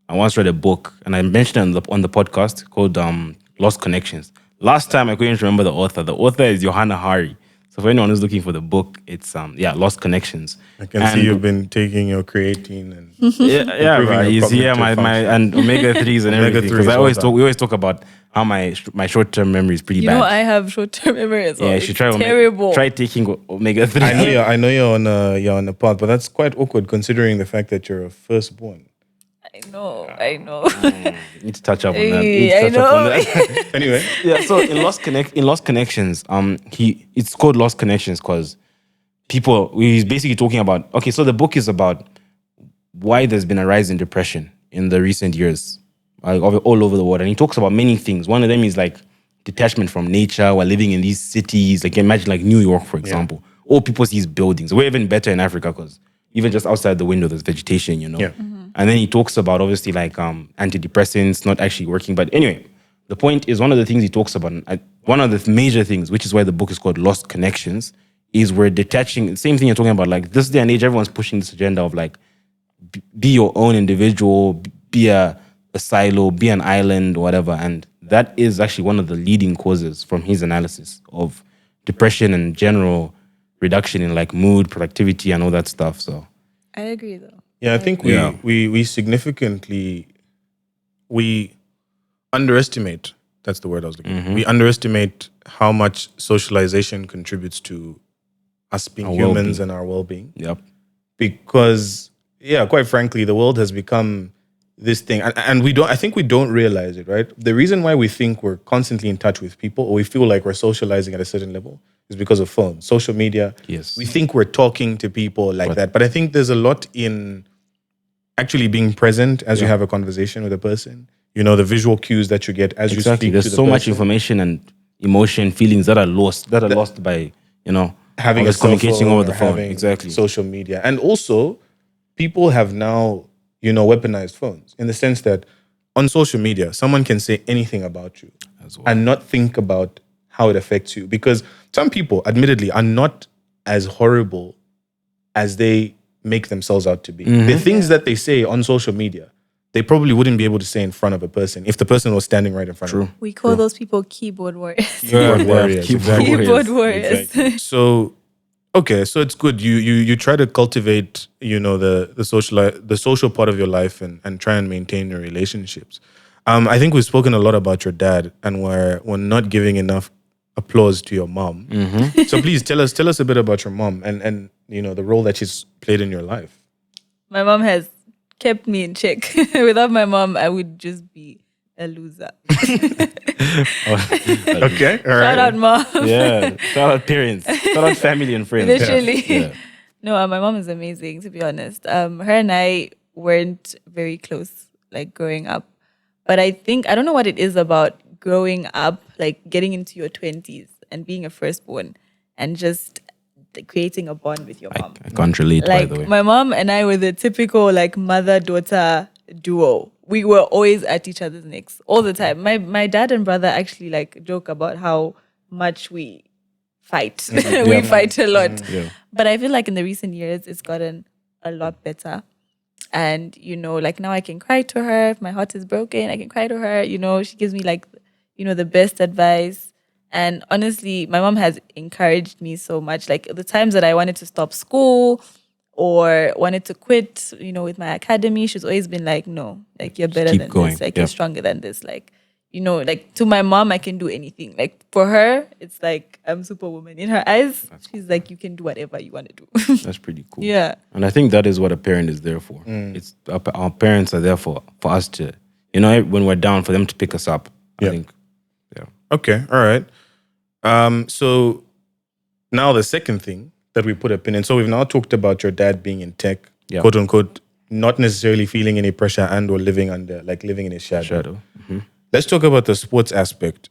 I once read a book, and I mentioned it on the podcast, called Lost Connections. Last time I couldn't remember the author. The author is Johanna Hari. So for anyone who's looking for the book, it's Lost Connections. I can see you've been taking your creatine and right. You see, my and omega-3s and everything. Because we always talk about how my short-term memory is pretty bad. I have short-term memory as well. Yeah, you should try terrible. Try taking omega-3. I know you're on a path, but that's quite awkward considering the fact that you're a firstborn. I know. Need to touch up on that. Anyway. Yeah, so in Lost Connections, it's called Lost Connections because he's basically talking about, so the book is about why there's been a rise in depression in the recent years, like all over the world. And he talks about many things. One of them is like detachment from nature. We're living in these cities, like imagine like New York, for example. All people see these buildings. We're even better in Africa because even just outside the window, there's vegetation, Yeah. Mm-hmm. And then he talks about obviously like antidepressants not actually working. But anyway, the point is, one of the things he talks about, one of the major things, which is why the book is called Lost Connections, is we're detaching. Same thing you're talking about, like this day and age, everyone's pushing this agenda of like, be your own individual, be a silo, be an island, whatever. And that is actually one of the leading causes from his analysis of depression and general reduction in like mood, productivity, and all that stuff. So I agree though. Yeah, I think we significantly underestimate. That's the word I was looking for. We underestimate how much socialization contributes to us being our humans well-being. and our well-being. Yep. Because quite frankly, the world has become this thing, and I think we don't realize it, right? The reason why we think we're constantly in touch with people, or we feel like we're socializing at a certain level, is because of phones, social media. Yes. We think we're talking to people like that, but I think there's a lot in actually being present as you have a conversation with a person. The visual cues that you get as you speak to the person. There's so much information and emotion, feelings that are lost by, having a communication over the phone. having Exactly. social media. And also, people have now, weaponized phones in the sense that on social media, someone can say anything about you and not think about how it affects you. Because some people, admittedly, are not as horrible as they make themselves out to be. The things that they say on social media, they probably wouldn't be able to say in front of a person if the person was standing right in front of them. We call those people keyboard warriors. Keyboard warriors. Keyboard warriors. Exactly. So it's good. You try to cultivate, the social part of your life and try and maintain your relationships. I think we've spoken a lot about your dad, and we're not giving enough applause to your mom. So please tell us a bit about your mom and the role that she's played in your life. My mom has kept me in check. Without my mom, I would just be a loser. Okay, all right. Shout out, mom. Yeah, shout out parents, shout out family and friends. Literally. Yeah. No, my mom is amazing, to be honest. Her and I weren't very close, like growing up. But I don't know what it is about growing up, like getting into your 20s and being a firstborn and just creating a bond with your mom. I can't relate, by Like the way. my mom and I were the typical like mother-daughter duo. We were always at each other's necks all the time. My dad and brother actually like joke about how much we fight. We fight a lot. Yeah. But I feel like in the recent years it's gotten a lot better. And like now I can cry to her if my heart is broken. I can cry to her. She gives me like the best advice. And honestly, my mom has encouraged me so much. Like the times that I wanted to stop school or wanted to quit, with my academy, she's always been like, no, like you're better keep than going. this. Like Yeah. you're stronger than this. Like, like to my mom, I can do anything. Like for her, it's like I'm superwoman. In her eyes, she's like, you can do whatever you want to do. That's pretty cool. Yeah. And I think that is what a parent is there for. It's our parents are there for us to, when we're down, for them to pick us up. I Yeah. think. Yeah. Okay, all right. So now the second thing that we put a pin in. So we've now talked about your dad being in tech, Yeah. quote unquote, not necessarily feeling any pressure and or living in his shadow. Shadow. Let's talk about the sports aspect.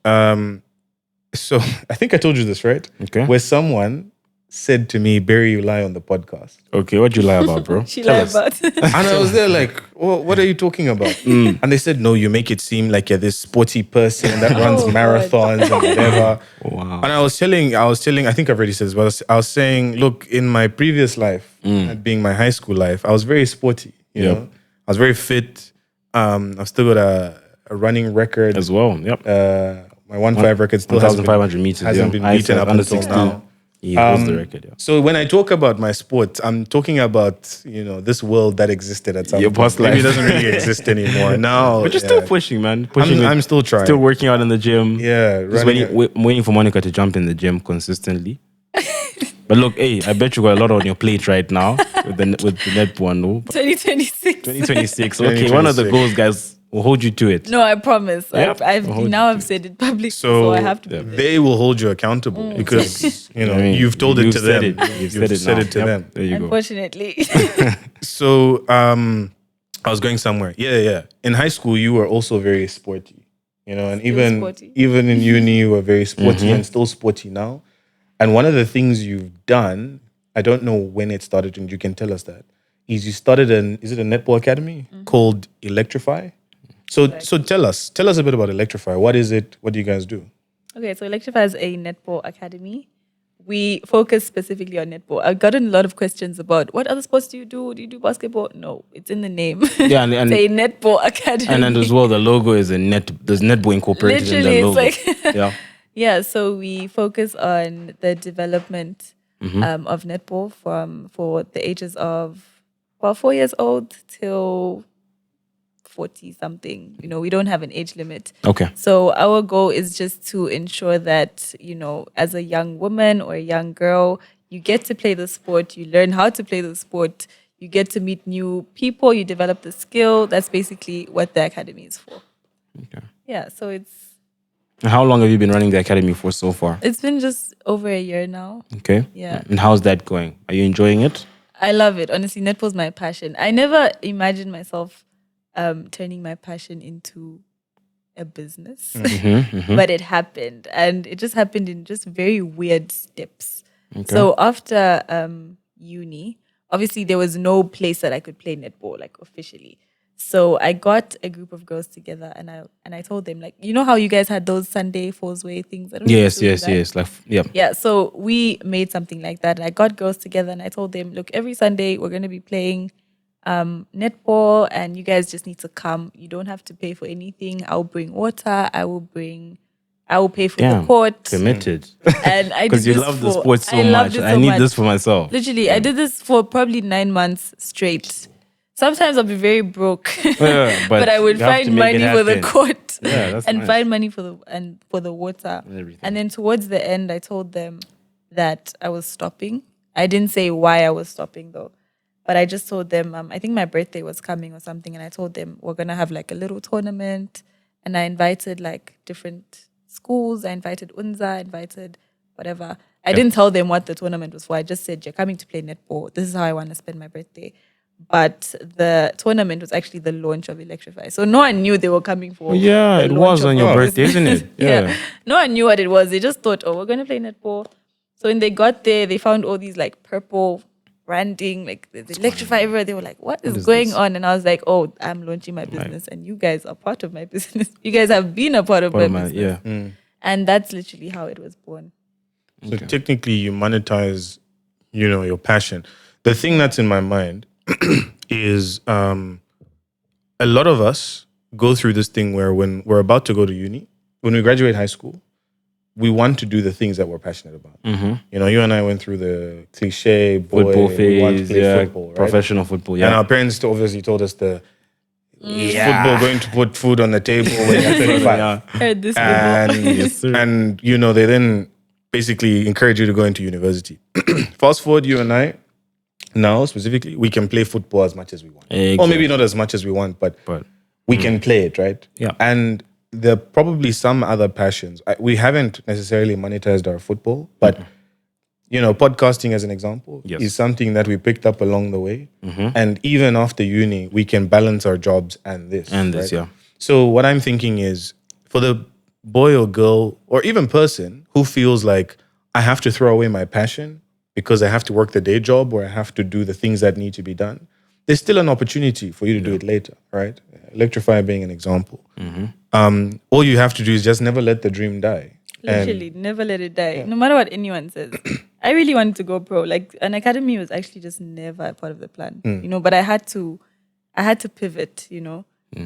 So I think I told you this, right? Okay. Where someone said to me, Barry, you lie on the podcast. Okay, what'd you lie about, bro? She Tell lied us. about And I was there like, well, what are you talking about? And they said, no, you make it seem like you're this sporty person that runs God. marathons and whatever. Wow. And I was telling, I think I've already said this, but I was saying, look, in my previous life, being my high school life, I was very sporty, you Yep. know. I was very fit. I've still got a running record. As well. Yep. My 1.5 record still hasn't 1,500 been, meters. hasn't been beaten up under until 16. now. He holds the record. Yeah. So when I talk about my sport, I'm talking about, this world that existed at some Your point. past Maybe it life. doesn't really exist anymore. Now, But you're still pushing, man. Pushing. I'm still trying. Still working out in the gym. Yeah, Just running waiting for Monica to jump in the gym consistently. But look, hey, I bet you got a lot on your plate right now with the netball, no? 2026. 2026. Okay, one of the 2026. goals, guys, will hold you to it. No, I promise. Yep. I've I'll hold now you I've said it publicly, So so I have to. be they will hold you accountable because I mean, you've told it you've to said them. it. You've said it said now. it to Yep. them. There you go. Unfortunately. So I was going somewhere. Yeah. In high school, you were also very sporty, and sporty. even in uni, you were very sporty and still sporty now. And one of the things you've done, I don't know when it started, and you can tell us that, is you started is it a netball academy called Electrify? So tell us a bit about Electrify. What is it? What do you guys do? Okay, so Electrify is a netball academy. We focus specifically on netball. I've gotten a lot of questions about what other sports do you do? Do you do basketball? No, it's in the name. Yeah, and it's a netball academy. and then as well, the logo is there's netball incorporated Literally, in the it's logo. like Yeah. yeah. So we focus on the development of netball for the ages of 4 years old till 40 something. We don't have an age limit. Okay. So our goal is just to ensure that, as a young woman or a young girl, you get to play the sport, you learn how to play the sport, you get to meet new people, you develop the skill. That's basically what the academy is for. Okay. Yeah, so And how long have you been running the academy for so far? it's been just over a year now. Okay. Yeah. And how's that going? Are you enjoying it? I love it. Honestly, netball's my passion. I never imagined myself turning my passion into a business, but it happened, and it just happened in just very weird steps. So after uni, obviously there was no place that I could play netball like officially. So I got a group of girls together, and I told them, like, how you guys had those Sunday Falls Way things. I don't know if you Yes, still do yes, that. yes. Like, yeah. Yeah, so we made something like that. And I got girls together and I told them, look, every Sunday we're going to be playing netball, and you guys just need to come. You don't have to pay for anything. I'll bring water. I will pay for the court. Committed. And I did Because you this love the for- sport so I loved much. it I so need much. this for myself. Literally, I did this for probably 9 months straight. Sometimes I'll be very broke, Yeah, but I would you have find to make it money for the happen. court Yeah, that's and nice. find money for the water. And everything. And then towards the end, I told them that I was stopping. I didn't say why I was stopping though, but I just told them I think my birthday was coming or something, and I told them we're gonna have like a little tournament, and I invited like different schools. I invited Unza, I invited whatever. I didn't tell them what the tournament was for. I just said, you're coming to play netball. This is how I want to spend my birthday. But the tournament was actually the launch of Electrify. So no one knew they were coming for. Yeah, the it launch was of on your our birthday, business. isn't it? Yeah. No one knew what it was. They just thought, oh, we're going to play netball. So when they got there, they found all these like purple branding, like the Electrify everywhere. They were like, what is going this? on? And I was like, oh, I'm launching my business and you guys are part of my business. You guys have been a part of my business. And that's literally how it was born. So technically you monetize, your passion. The thing that's in my mind is a lot of us go through this thing where when we're about to go to uni, when we graduate high school, we want to do the things that we're passionate about. You and I went through the cliche Football we want to phase, play football, right? Professional football, And our parents obviously told us is football going to put food on the table when you're 25? Heard this before. And, Yes, sir. and they then basically encourage you to go into university. Fast forward, you and I, now specifically, we can play football as much as we want. Or maybe not as much as we want, but we can play it, right? Yeah. And there are probably some other passions. We haven't necessarily monetized our football, but podcasting as an example is something that we picked up along the way. And even after uni, we can balance our jobs and this. Right? So what I'm thinking is for the boy or girl or even person who feels like I have to throw away my passion because I have to work the day job or I have to do the things that need to be done, there's still an opportunity for you to do it later, right? Electrify being an example. All you have to do is just never let the dream die. Literally, never let it die. No matter what anyone says. I really wanted to go pro. Like an academy was actually just never a part of the plan. But I had to pivot,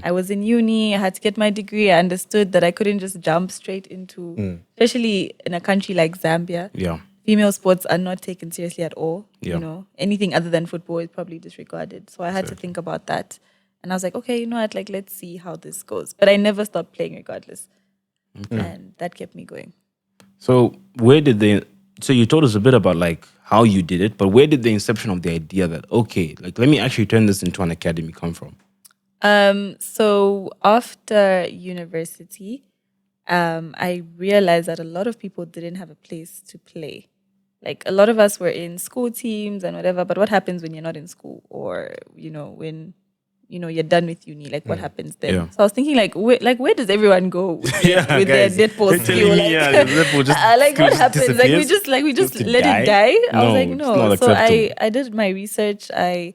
I was in uni, I had to get my degree. I understood that I couldn't just jump straight into, especially in a country like Zambia. Female sports are not taken seriously at all. Anything other than football is probably disregarded. So I had to think about that. And I was like, okay, like, let's see how this goes. But I never stopped playing regardless. And that kept me going. So so you told us a bit about like how you did it, but where did the inception of the idea that, okay, like let me actually turn this into an academy come from? So after university, I realized that a lot of people didn't have a place to play. Like a lot of us were in school teams and whatever, but what happens when you're not in school or, when you're done with uni, like what happens then? So I was thinking where does everyone go with their netball skill? Netball just like what happens? disappears? We just to let it die? die? I was like, it's no. not So acceptable. I did my research. I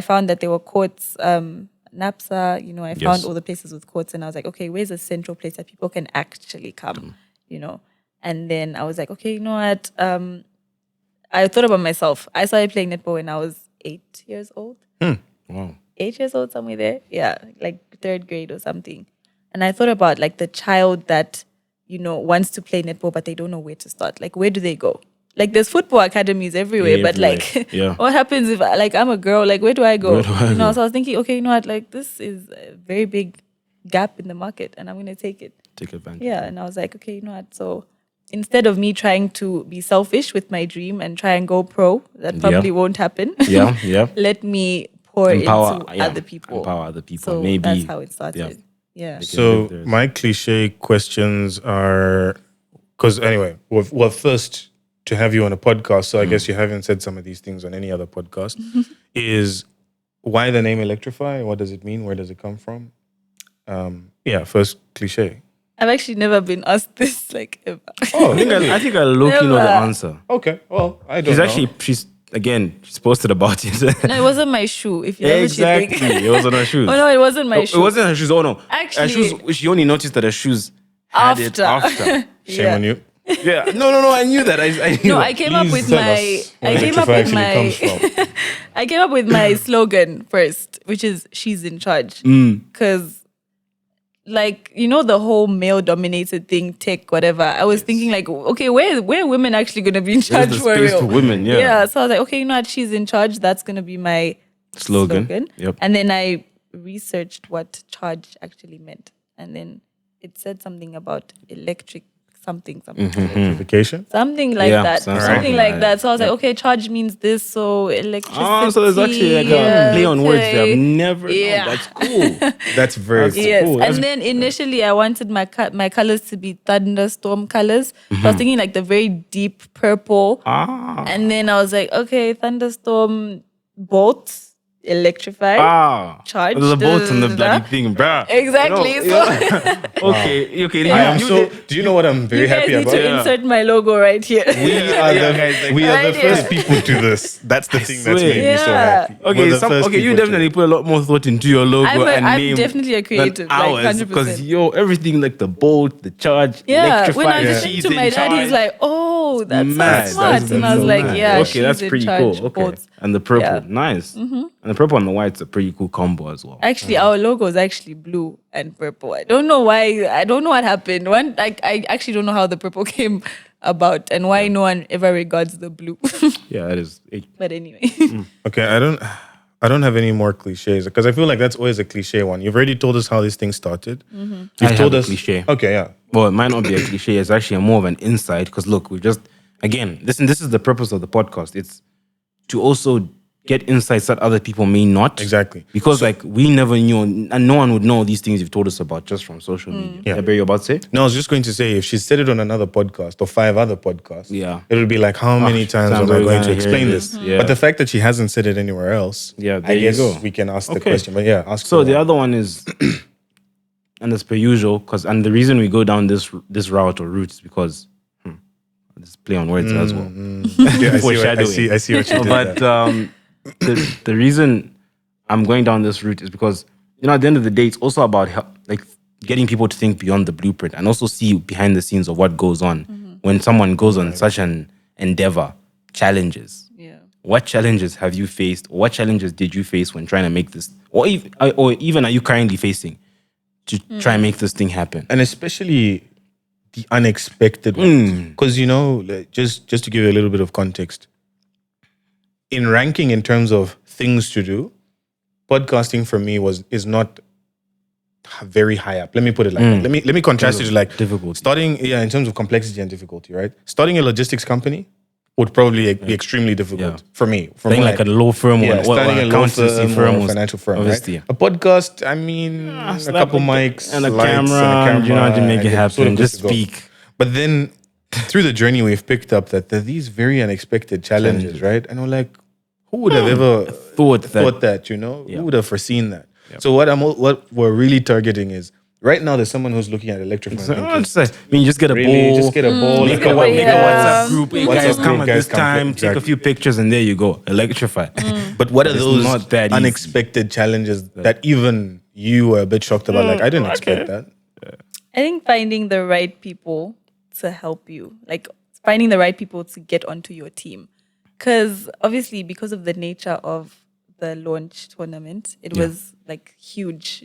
found that there were courts, NAPSA, I found all the places with courts and I was like, okay, where's a central place that people can actually come, And then I was like, okay, you know what? I thought about myself. I started playing netball when I was 8 years old. Wow. 8 years old, somewhere there. Yeah, like 3rd grade or something. And I thought about like the child that, wants to play netball, but they don't know where to start. Like, where do they go? Like, there's football academies everywhere, but like, what happens if like I'm a girl? Like, where do I go? So I was thinking, okay, you know what? Like, this is a very big gap in the market and I'm going to take it. Take advantage. Yeah, and I was like, okay, you know what? So instead of me trying to be selfish with my dream and try and go pro, that probably won't happen. Let me pour into other people. Empower other people. So maybe that's how it started. Yeah. So my cliche questions are, because anyway, we're first to have you on a podcast, so I guess you haven't said some of these things on any other podcast, is why the name Electrify? What does it mean? Where does it come from? First cliche. I've actually never been asked this ever. Oh, I think I low-key know the answer. Okay, well, I don't know. She's posted about it. No, it wasn't my shoe. If you Exactly, it wasn't her shoes. Oh no, it wasn't my shoe. It wasn't her shoes. Oh no, actually, her shoes. She only noticed that her shoes had it after. Shame on you. Yeah, no, I knew that. I knew. No, that. I came up with my. I came up with my slogan first, which is "She's in charge," because. The whole male-dominated thing, tech, whatever. I was thinking okay, where are women actually going to be in charge for real? For women, Yeah, so I was like, okay, you know what? She's in charge. That's going to be my slogan. Yep. And then I researched what charge actually meant. And then it said something about electric something. Electrification? Something like that. Something like that. So I was like, okay, charge means this, so electricity. Oh, so there's actually a play on words that I've never known. That's cool. That's very cool. Yes. And then initially I wanted my colors to be thunderstorm colors. So I was thinking the very deep purple. And then I was like, okay, thunderstorm bolts. Electrify. Charge. There's a bolt on the bloody thing, bruh. Exactly. Okay. I am so. Do you know what I'm very you guys happy need about? to insert my logo right here. We are the Right here. first people to this. That's the thing that's swear. made me so Yeah. happy. Okay, We're the first you people definitely to put a lot more thought into your logo and I'm name. definitely a creative, than like, ours, 100%. because everything like the bolt, the charge, Yeah, Electrify, when I was Yeah. listening she's to my in dad, he's charge. like, "Oh, that's Mad. so smart," That's and I was so like, mad. "Yeah, Okay, she's that's in pretty charge." cool. Okay, Both. and the purple, Yeah. nice. And the purple and the white's a pretty cool combo as well. Actually, our logo is actually blue and purple. I don't know why. I don't know what happened. I actually don't know how the purple came about and why no one ever regards the blue. Yeah, that is. But anyway, Okay, I don't have any more cliches because I feel like that's always a cliche one. You've already told us how this thing started. You've I told have a us cliche. Okay, yeah. Well, it might not be a cliche. It's actually more of an insight because look, we just again, listen. This is the purpose of the podcast. It's to also get insights that other people may not. Exactly. Because like we never knew, and no one would know these things you've told us about just from social media. Yeah. Barry, you about to say? No, I was just going to say if she said it on another podcast or 5 other podcasts, Yeah. it would be like, how many times am times I are we going to gonna hear explain this? this? Yeah. But the fact that she hasn't said it anywhere else, Yeah, there I you guess go. we can ask the Okay. question. But yeah, ask. So for the one. other one is, and as per usual, and the reason we go down this route or route is because this play on words as well. Yeah, Foreshadowing. I see what you did But there. the reason I'm going down this route is because at the end of the day, it's also about like getting people to think beyond the blueprint and also see behind the scenes of what goes on when someone goes on such an endeavor, challenges. yeah. What challenges have you faced? Or what challenges did you face when trying to make this, or even are you currently facing to try and make this thing happen? And especially the unexpected ones. Because, like, just to give you a little bit of context, in ranking in terms of things to do, podcasting for me is not very high up. Let me put it like that. Let me contrast it to like difficult. starting, in terms of complexity and difficulty, right? Starting a logistics company would probably be extremely difficult for me. From Starting like a law firm or starting a law accountancy firm or was a financial firm, obviously, right? A podcast, I mean, a slap couple a- mics and a lights, camera, and a you know how to camera, make it and you're happen. sort of good Just to go. speak. But then through the journey, we've picked up that there are these very unexpected challenges, right? And we're like, who would have ever Thought that. Who would have foreseen that? So what we're really targeting is right now. There's someone who's looking at Electrify. So, thinking, just get a really, ball, just get a ball, make like a, make a Yeah. WhatsApp group. Hey, WhatsApp guys, group, come at guys, this come time, quick. take a Exactly. few pictures, and there you go. Electrify. But what are It's those not that easy. unexpected challenges that even you were a bit shocked about? Like, I didn't expect that. I think finding the right people to help you, like finding the right people to get onto your team. Because obviously, because of the nature of the launch tournament, it was like huge,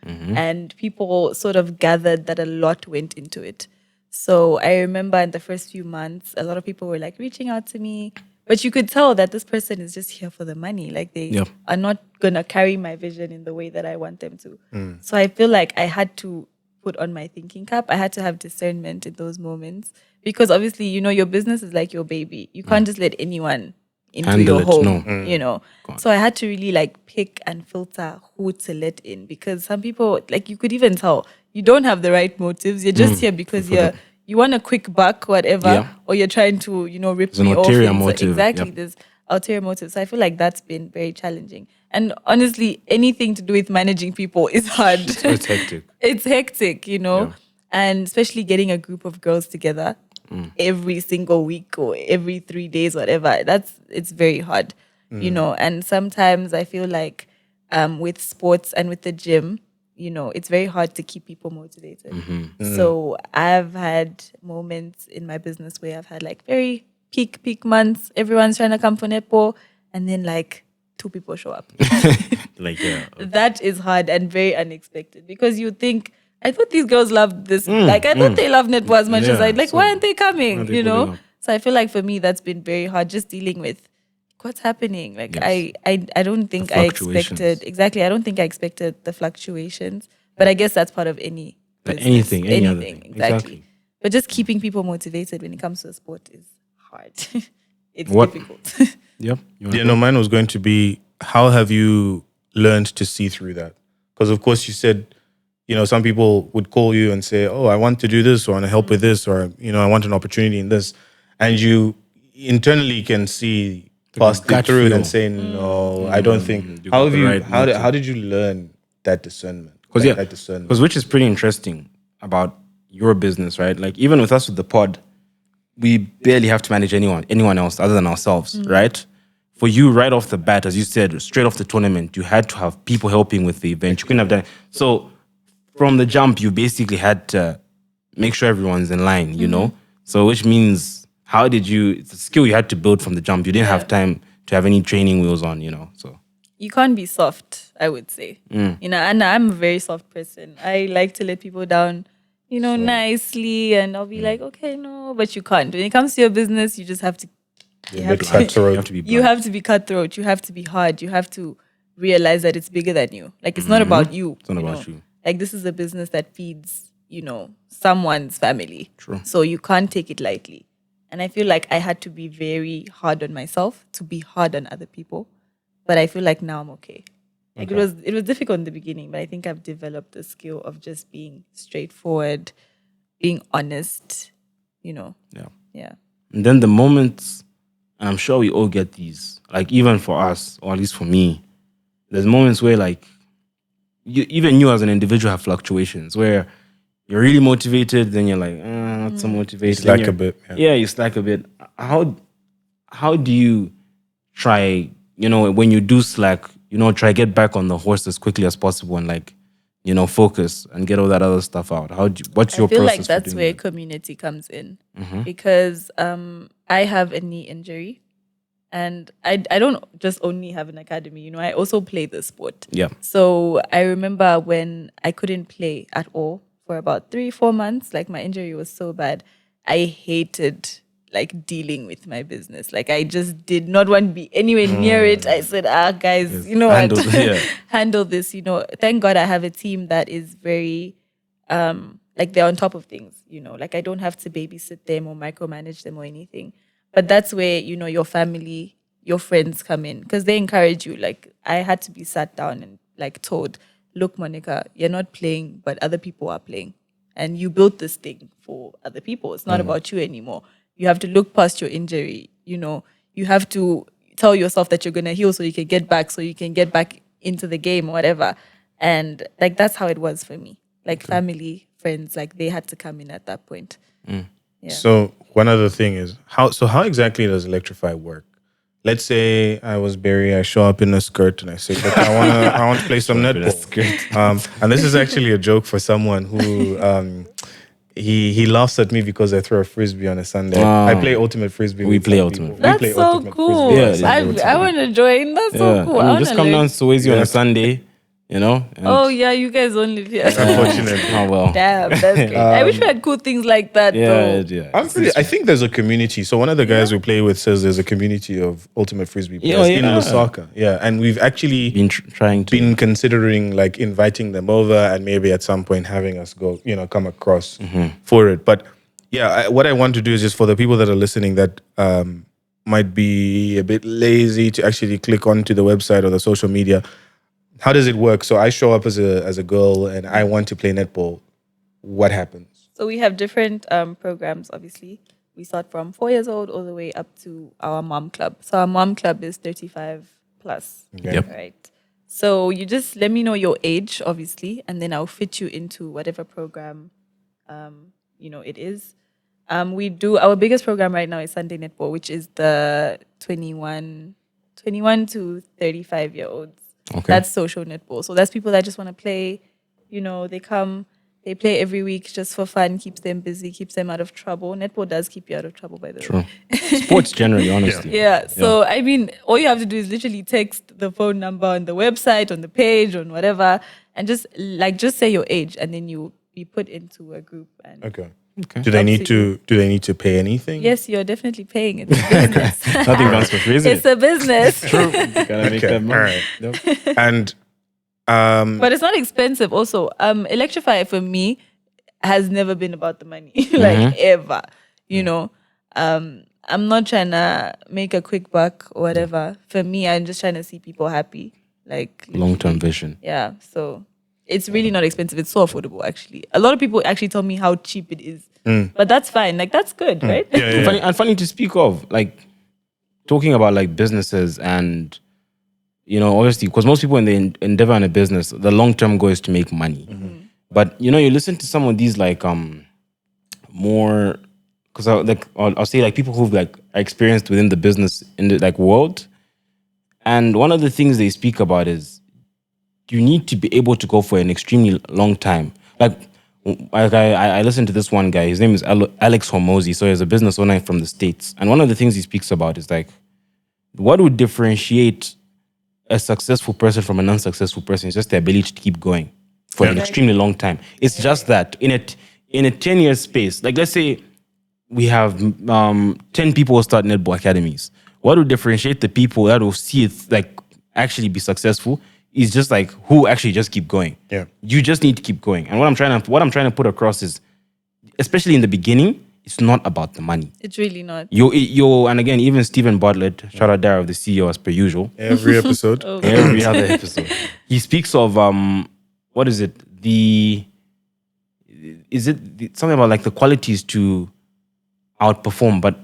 and people sort of gathered that a lot went into it. So I remember in the first few months, a lot of people were like reaching out to me, but you could tell that this person is just here for the money. Like they Yep. are not going to carry my vision in the way that I want them to. So I feel like I had to put on my thinking cap. I had to have discernment in those moments because obviously, your business is like your baby. You can't just let anyone into Handle your it, home, no. So I had to really like pick and filter who to let in because some people, like you could even tell, you don't have the right motives. You're just here because you want a quick buck, whatever, Yeah. or you're trying to, rip There's an me off. ulterior And so- motive, exactly. yep. There's ulterior motives. So I feel like that's been very challenging. And honestly, anything to do with managing people is hard. It's hectic. It's hectic, and especially getting a group of girls together every single week or every 3 days, whatever. It's very hard, And sometimes I feel like with sports and with the gym, it's very hard to keep people motivated. So I've had moments in my business where I've had like very peak months. Everyone's trying to come for netball, and then like 2 people show up. Like, yeah. That is hard and very unexpected because you think, I thought these girls loved this. Like, I thought they love netball as much as Yeah, I like. so Why aren't they coming? why are they pulling up? So I feel like for me, that's been very hard. Just dealing with what's happening. Like, Yes. I don't think The I fluctuations. expected exactly. I don't think I expected the fluctations. But I guess that's part of any Like business, any other thing. Exactly. But just keeping people motivated when it comes to a sport is hard. It's What- difficult. Yep. You wanna Yeah, go? no, mine was going to be how have you learned to see through that? Because of course you said, some people would call you and say, "Oh, I want to do this, or I want to help with this, or I want an opportunity in this," and you internally can see passed gut it through feel. and say no, I don't think. You How got have the you? right How did you learn that discernment? Because That discernment. because which is pretty interesting about your business, right? Like even with us with the pod, we barely have to manage anyone else other than ourselves, right? For you, right off the bat, as you said, straight off the tournament, you had to have people helping with the event. You couldn't have done so. From the jump, you basically had to make sure everyone's in line, you know? So which means how did you, it's a skill you had to build from the jump. You didn't have time to have any training wheels on, you know? So You can't be soft, I would say. You know, and I'm a very soft person. I like to let people down, you know, nicely, and I'll be like, okay, no, but you can't. When it comes to your business, you just have to. You have to, cutthroat. you have to be you have to be cutthroat. You have to be hard. You have to realize that it's bigger than you. Like it's not about you. It's not you about know? you. Like this is a business that feeds, you know, someone's family. True. So you can't take it lightly. And I feel like I had to be very hard on myself to be hard on other people. But I feel like now I'm okay. Like it was difficult in the beginning, but I think I've developed the skill of just being straightforward, being honest, you know. Yeah. Yeah. And then the moments, and I'm sure we all get these, like even for us, or at least for me, there's moments where like even you as an individual have fluctuations where you're really motivated, then you're like, not so motivated. Slack Then a bit, yeah. Yeah, you slack a bit. How do you try, you know, when you do slack, you know, try get back on the horse as quickly as possible and like, you know, focus and get all that other stuff out? What's your I feel process like for that's doing where that? community comes in because I have a knee injury and I don't just only have an academy, you know, I also play the sport. Yeah. So I remember when I couldn't play at all for about 3-4 months, like my injury was so bad. I hated like dealing with my business. Like I just did not want to be anywhere near it. I said, guys, you know handle what? it, yeah. Handle this, you know. Thank God I have a team that is very like they're on top of things, you know. Like I don't have to babysit them or micromanage them or anything. But that's where, you know, your family, your friends come in because they encourage you. Like I had to be sat down and like told, look, Monica, you're not playing, but other people are playing. And you built this thing for other people. It's not about you anymore. You have to look past your injury. You know, you have to tell yourself that you're going to heal so you can get back into the game or whatever. And like, that's how it was for me. Like family, friends, like they had to come in at that point. Yeah. So one other thing is how exactly does Electrify work? Let's say I was Barry, I show up in a skirt and I say, look, I want to play some netball. And this is actually a joke for someone who he laughs at me because I throw a frisbee on a Sunday. I play ultimate frisbee. We with play some ultimate people. frisbee. We That's play so ultimate cool. frisbee on Yeah, Sunday with some I want to join. That's so cool. I mean, just wanna come learn. down to Swayze on a Sunday, you know? And Oh yeah, you guys don't live here. Unfortunately. oh well. Damn, that's great. I wish we had cool things like that though. Yeah. I think there's a community. So one of the guys we play with says there's a community of ultimate frisbee players in Lusaka. Yeah, and we've actually Been trying to. considering like inviting them over and maybe at some point having us go, you know, come across for it. But yeah, what I want to do is just for the people that are listening that might be a bit lazy to actually click onto the website or the social media. How does it work? So I show up as a girl and I want to play netball. What happens? So we have different programs, obviously. We start from 4 years old all the way up to our mom club. So our mom club is 35 plus. Okay. Yep. Right. So you just let me know your age, obviously, and then I'll fit you into whatever program, you know, it is. We do, our biggest program right now is Sunday Netball, which is the 21 to 35-year-olds. Okay. That's social netball. So that's people that just want to play, you know, they come, they play every week just for fun, keeps them busy, keeps them out of trouble. Netball does keep you out of trouble, by the way. Sports generally, honestly. Yeah. So, I mean, all you have to do is literally text the phone number on the website, on the page, on whatever, and just say your age, and then you'll be put into a group. And Okay. Okay. Do they need to pay anything? yes, you're definitely paying. It's a business. Nothing runs for free, isn't It's it? a business. Gotta make that money. All right. Yep. And But it's not expensive also. Electrify for me has never been about the money. Like ever. You know. I'm not trying to make a quick buck or whatever. For me, I'm just trying to see people happy. Like Long-term vision. yeah. So it's really not expensive. It's so affordable actually. A lot of people actually tell me how cheap it is. But that's fine. Like that's good, right? yeah. Funny to speak of, like talking about like businesses and, you know, obviously, because most people when they endeavor in a business, the long-term goal is to make money. But, you know, you listen to some of these like more, because I'll say like people who've like are experienced within the business in the like world. And one of the things they speak about is you need to be able to go for an extremely long time. Like I listened to this one guy. His name is Alex Hormozy. So he's a business owner from the States. And one of the things he speaks about is like, what would differentiate a successful person from an unsuccessful person is just the ability to keep going for an extremely long time. It's just that in a 10-year space, like let's say we have 10 people who start netball academies. What would differentiate the people that will see it like actually be successful is just like who actually just keep going. Yeah. You just need to keep going. And what I'm trying to put across is, especially in the beginning, it's not about the money. It's really not. You and again, even Stephen Bartlett, shout out there of the CEO as per usual. Every episode. Every other episode. He speaks of what is it? Something about like the qualities to outperform, but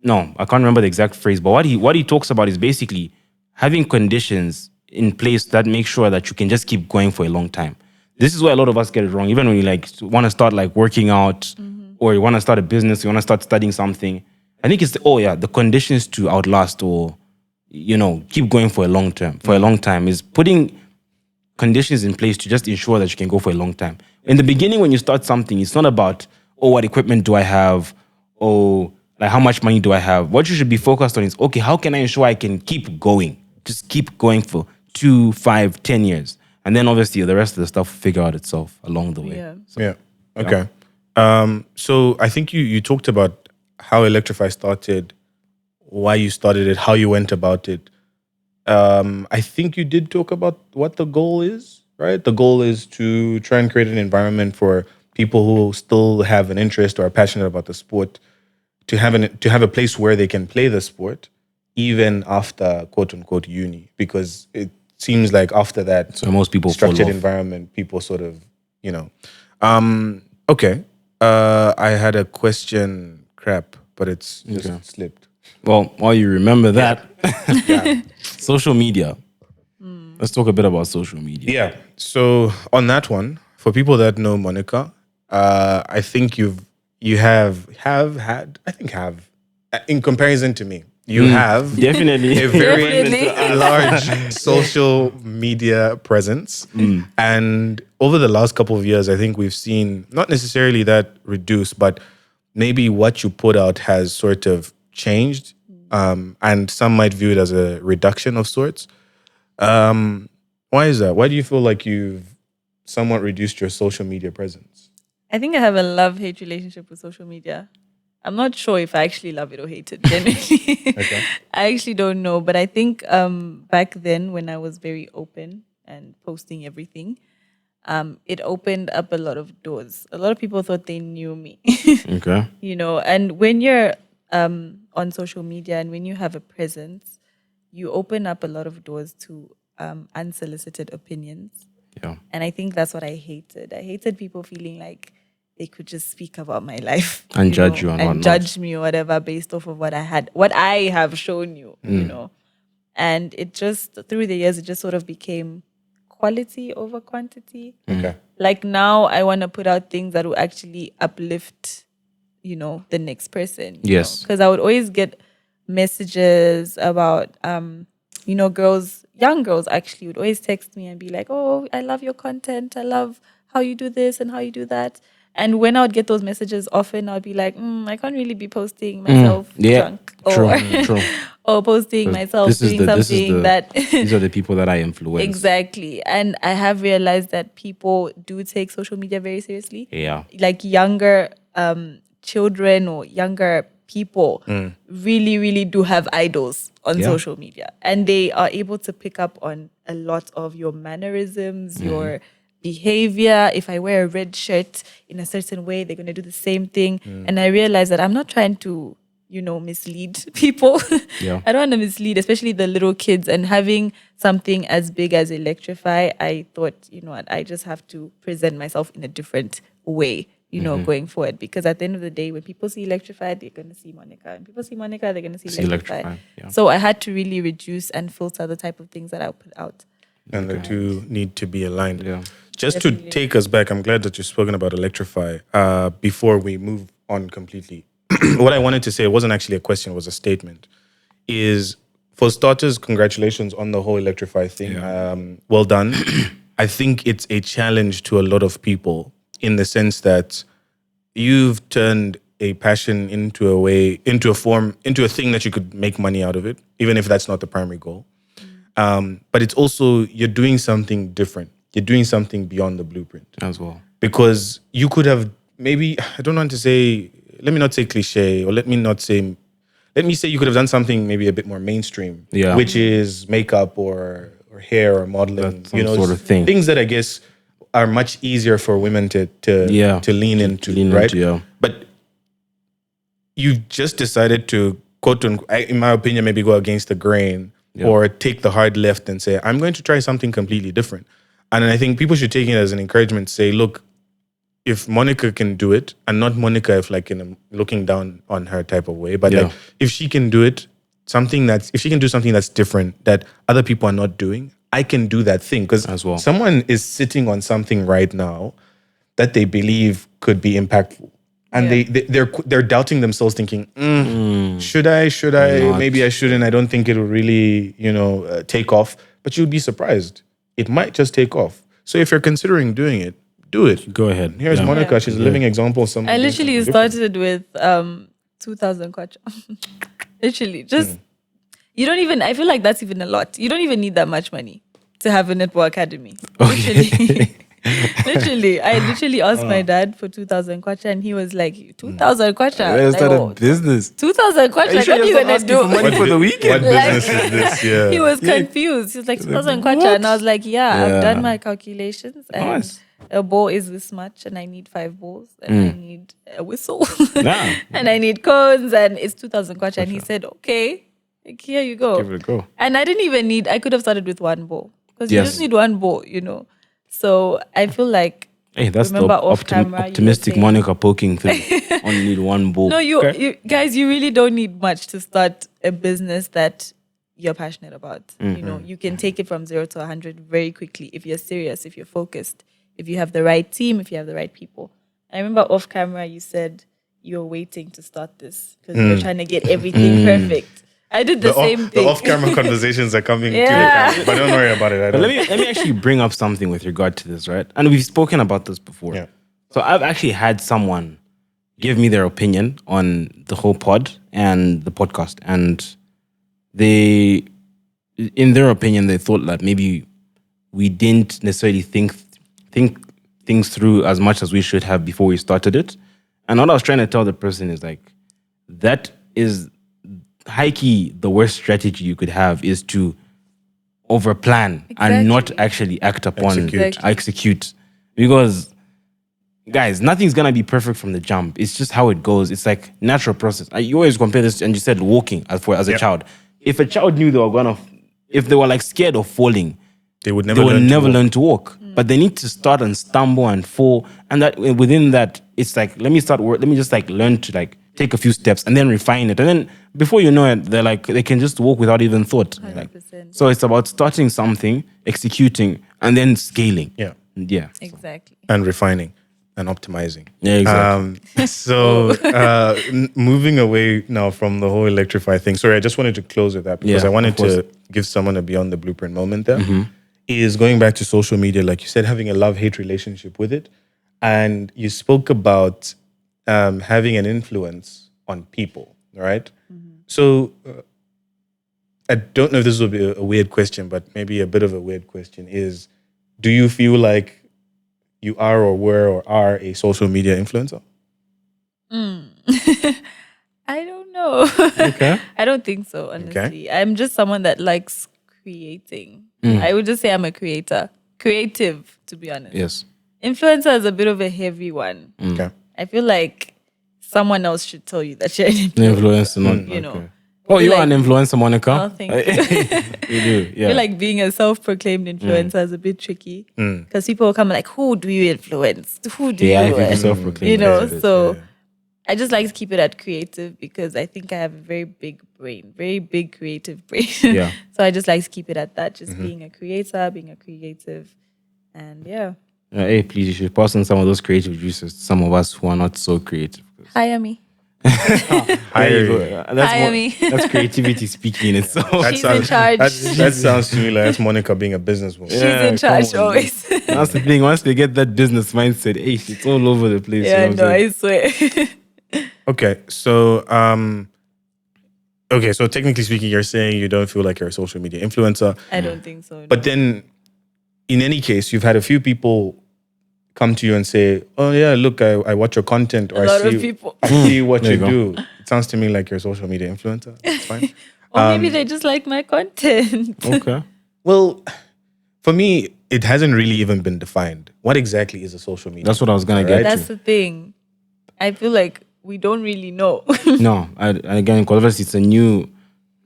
no, I can't remember the exact phrase. But what he talks about is basically having conditions in place that make sure that you can just keep going for a long time. This is where a lot of us get it wrong. Even when you like want to start like working out, or you want to start a business, you want to start studying something. I think it's the conditions to outlast or, you know, keep going for a long time is putting conditions in place to just ensure that you can go for a long time. In the beginning, when you start something, it's not about, what equipment do I have? Or like how much money do I have? What you should be focused on is, okay, how can I ensure I can keep going? Just keep going for 2, 5, 10 years. And then obviously the rest of the stuff will figure out itself along the way. Yeah. Yeah. Okay. So I think you talked about how Electrify started, why you started it, how you went about it. I think you did talk about what the goal is, right? The goal is to try and create an environment for people who still have an interest or are passionate about the sport to have a place where they can play the sport even after quote unquote uni, because it seems like after that So most people fall structured off. environment, people sort of, you know. Okay. I had a question, but it's just slipped. Well, while you remember that, social media. Let's talk a bit about social media. Yeah. So on that one, for people that know Monica, I think you have in comparison to me, you have Definitely. a very Definitely. large social media presence. And over the last couple of years, I think we've seen not necessarily that reduced, but maybe what you put out has sort of changed. And some might view it as a reduction of sorts. Why is that? Why do you feel like you've somewhat reduced your social media presence? I think I have a love-hate relationship with social media. I'm not sure if I actually love it or hate it, genuinely. Okay. I actually don't know. But I think back then when I was very open and posting everything, it opened up a lot of doors. A lot of people thought they knew me. Okay. You know, and when you're on social media and when you have a presence, you open up a lot of doors to unsolicited opinions. Yeah. And I think that's what I hated. I hated people feeling like they could just speak about my life And judge you and and whatnot. judge me or whatever based off of what I have shown you, you know. And it just, through the years, it just sort of became quality over quantity. Okay. Like now I want to put out things that will actually uplift, you know, the next person. Yes. Because I would always get messages about, you know, young girls actually would always text me and be like, oh, I love your content. I love how you do this and how you do that. And when I would get those messages often, I'd be like, I can't really be posting myself drunk True. or posting myself doing something that these are the people that I influence. Exactly. And I have realized that people do take social media very seriously. Yeah. Like younger children or younger people really, really do have idols on social media. And they are able to pick up on a lot of your mannerisms, your behavior. If I wear a red shirt in a certain way, they're going to do the same thing. And I realized that I'm not trying to, you know, mislead people. Yeah. I don't want to mislead, especially the little kids. And having something as big as Electrify, I thought, you know what, I just have to present myself in a different way. you know, going forward. Because at the end of the day, when people see Electrify, they're going to see Monica. And people see Monica, they're going to see Electrify. Yeah. So I had to really reduce and filter the type of things that I would put out. And the two need to be aligned. Yeah. Just to take us back, I'm glad that you've spoken about Electrify. Before we move on completely, what I wanted to say, it wasn't actually a question, it was a statement, is for starters, congratulations on the whole Electrify thing. Well done. I think it's a challenge to a lot of people in the sense that you've turned a passion into a thing that you could make money out of it, even if that's not the primary goal. But it's also, you're doing something different. You're doing something beyond the blueprint. As well. Because you could have maybe, I don't want to say, let me not say cliche, or let me say you could have done something maybe a bit more mainstream, which is makeup or hair or modeling, sort of thing. Things that I guess are much easier for women to lean into, But you've just decided to, quote unquote, in my opinion, maybe go against the grain or take the hard left and say, I'm going to try something completely different. And I think people should take it as an encouragement to say, look, if Monica can do it, and not Monica if like in a looking down on her type of way, but like if she can do it, if she can do something that's different that other people are not doing, I can do that thing. Because someone is sitting on something right now that they believe could be impactful. And they're doubting themselves, thinking, should I? Maybe I shouldn't. I don't think it will really, take off. But you'd be surprised. It might just take off. So if you're considering doing it, do it. Go ahead. Here's Monica. She's a living example of someone. I literally started with 2,000 kwacha. Literally, just you don't even. I feel like that's even a lot. You don't even need that much money to have a netball academy. Literally. Literally, I literally asked my dad for 2,000 kwacha, and he was like, 2,000 kwacha? Let's start a business. 2,000 kwacha? What are you going to do? Money for the weekend? What business is this? Yeah. He was confused. He was like, 2,000 kwacha. And I was like, I've done my calculations. And a ball is this much, and I need 5 balls, and I need a whistle, and I need cones, and it's 2,000 kwacha. And he said, okay, like, here you go. Give it a go. And I didn't even need, I could have started with 1 ball. Because you just need 1 ball, So I feel like, hey, that's the camera, optimistic Monica poking thing. Only need 1 ball. No, you guys, you really don't need much to start a business that you're passionate about. You can take it from 0 to 100 very quickly if you're serious, if you're focused, if you have the right team, if you have the right people. I remember off camera you said you were waiting to start this because you were trying to get everything perfect. I did the same thing. The off-camera conversations are coming to the camera, but don't worry about it. But let me actually bring up something with regard to this, right? And we've spoken about this before. Yeah. So I've actually had someone give me their opinion on the whole pod and the podcast, and they, in their opinion, they thought that maybe we didn't necessarily think things through as much as we should have before we started it. And what I was trying to tell the person is like, that is high-key, the worst strategy you could have is to overplan and not actually act upon execute. Because guys, nothing's gonna be perfect from the jump. It's just how it goes. It's like natural process. You always compare this, and you said walking as a child. If a child knew they were if they were like scared of falling, they would never learn to walk. But they need to start and stumble and fall, and that within that, it's like let me just like learn to like take a few steps and then refine it. And then before you know it, they can just walk without even thought. So it's about starting something, executing, and then scaling. Yeah. Exactly. And refining and optimizing. Yeah, exactly. Moving away now from the whole Electrify thing. Sorry, I just wanted to close with that because I wanted to give someone a beyond the blueprint moment there. Is going back to social media, like you said, having a love-hate relationship with it. And you spoke about having an influence on people, right? So I don't know if this will be a weird question, but maybe a bit of a weird question is, do you feel like you are or were or are a social media influencer? I don't know. Okay. I don't think so, honestly. Okay. I'm just someone that likes creating. I would just say I'm a creator. Creative, to be honest. Yes. Influencer is a bit of a heavy one. Okay. I feel like someone else should tell you that you're an influencer. You know. Oh, you like- are an influencer, Monica. Oh, thank you. You do, I yeah. feel like being a self-proclaimed influencer is a bit tricky because people will come like, who do you influence? Who do Yeah, you? if you self-proclaim, You know, that's a bit, so I just like to keep it at creative because I think I have a very big brain, very big creative brain. Yeah. So I just like to keep it at that, just being a creator, being a creative, and yeah. Hey, please, you should pass on some of those creative juices to some of us who are not so creative. Hire me. There you go. That's Hire me. That's creativity speaking in itself. She's in charge. That sounds to me like that's Monica being a businesswoman. She's Yeah, in charge come on, always. That's the thing. Once they get that business mindset, hey, it's all over the place. Yeah, you know no, what I'm I swear. Okay, so so technically speaking, you're saying you don't feel like you're a social media influencer, I don't think so. No. but then in any case, you've had a few people come to you and say, "Oh yeah, look, I watch your content, or a lot I see of people. I see what There you you do." It sounds to me like you're a social media influencer. That's fine. Or maybe they just like my content. saying? Okay. Well, for me, it hasn't really even been defined. What exactly is a social media? That's what I was gonna Right. get That's to. the thing. I feel like we don't really know. No, again, because obviously it's a new,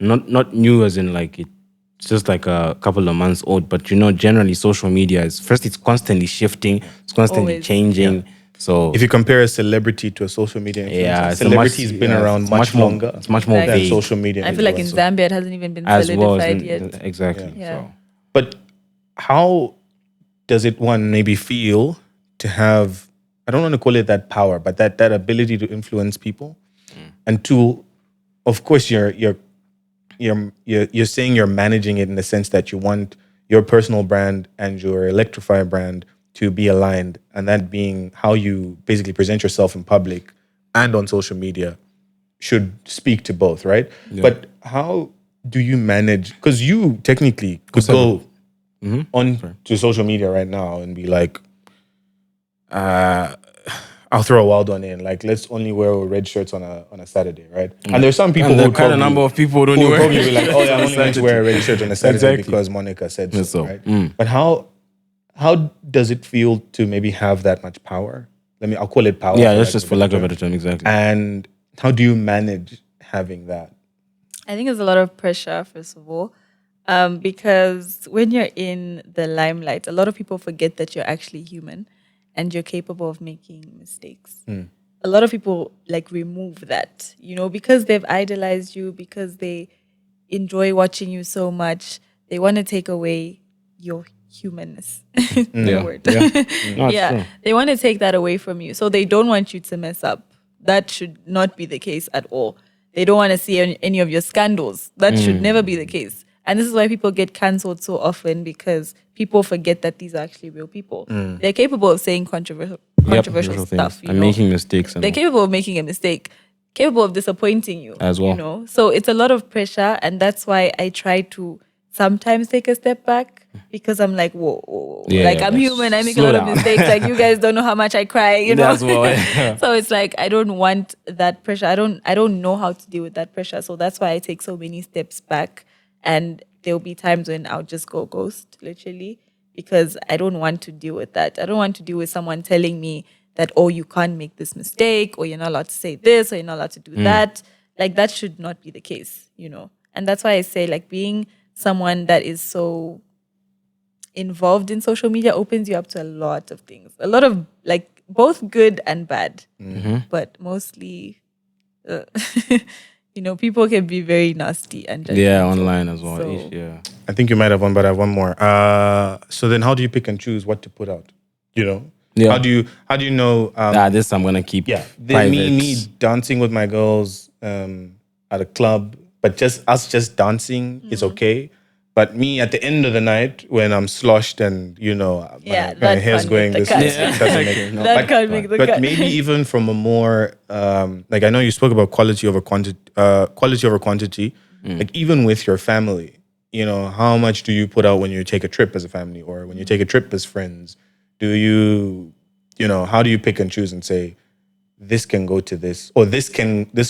not new as in like it's just like a couple of months old, but you know, generally social media is first, it's constantly shifting, it's constantly Always. changing. So If you compare a celebrity to a social media influencer, yeah, it's a celebrity's much- been yeah, around it's much more- longer. It's much more Exactly. than vague social media. I feel like in influencer. Zambia it hasn't even been as well. solidified yet. Exactly. Yeah. So But how does it one maybe feel to have, I don't want to call it that power, but that ability to influence people? And two, of course you're saying you're managing it in the sense that you want your personal brand and your Electrify brand to be aligned, and that being how you basically present yourself in public and on social media should speak to both, right? But how do you manage, because you technically could go on to social media right now and be like, I'll throw a wild one in, like, let's only wear red shirts on a Saturday, right? And there's some people and who the would kind of probably, number of people don't who would wear probably be like, oh yeah, I'm only going to Saturday. wear a red shirt on a Saturday Exactly. because Monica said so, Yes, so, right? But how does it feel to maybe have that much power? I'll call it power. Yeah, that's just for lack of a better term, exactly. And how do you manage having that? I think there's a lot of pressure, first of all, because when you're in the limelight, a lot of people forget that you're actually human and you're capable of making mistakes. A lot of people like remove that, you know, because they've idolized you, because they enjoy watching you so much. They want to take away your humanness. Yeah. Word. No, it's Yeah, true. they want to take that away from you. So they don't want you to mess up. That should not be the case at all. They don't want to see any of your scandals. That should never be the case. And this is why people get cancelled so often, because people forget that these are actually real people. They're capable of saying controversial Controversial stuff. things You and know? making mistakes. And They're capable of making a mistake, capable of disappointing you As well. You know, so it's a lot of pressure, and that's why I try to sometimes take a step back, because I'm like, whoa. Yeah, like yeah, I'm but human. I make a slow lot of down. mistakes. Like you guys don't know how much I cry. You know, As well, yeah. so it's like I don't want that pressure. I don't know how to deal with that pressure. So that's why I take so many steps back, and there'll be times when I'll just go ghost, literally, because I don't want to deal with that. I don't want to deal with someone telling me that, oh, you can't make this mistake, or you're not allowed to say this, or you're not allowed to do that. Like that should not be the case, you know. And that's why I say, like, being someone that is so involved in social media opens you up to a lot of things, a lot of like both good and bad, but mostly you know, people can be very nasty and Yeah, judgmental. online as well. So- Yeah. I think you might have one, but I have one more. So then how do you pick and choose what to put out? You know? Yeah. How do you know This I'm gonna keep me private. dancing with my girls at a club, but just dancing is okay. But me at the end of the night when I'm sloshed and Yeah, my that hair's can't going make the this, cut. it doesn't make Okay, no. That but- can't make the but cut. maybe even from a more like, I know you spoke about quality over quantity. Like even with your family, how much do you put out when you take a trip as a family, or when you take a trip as friends? Do you how do you pick and choose and say this can go to this, or this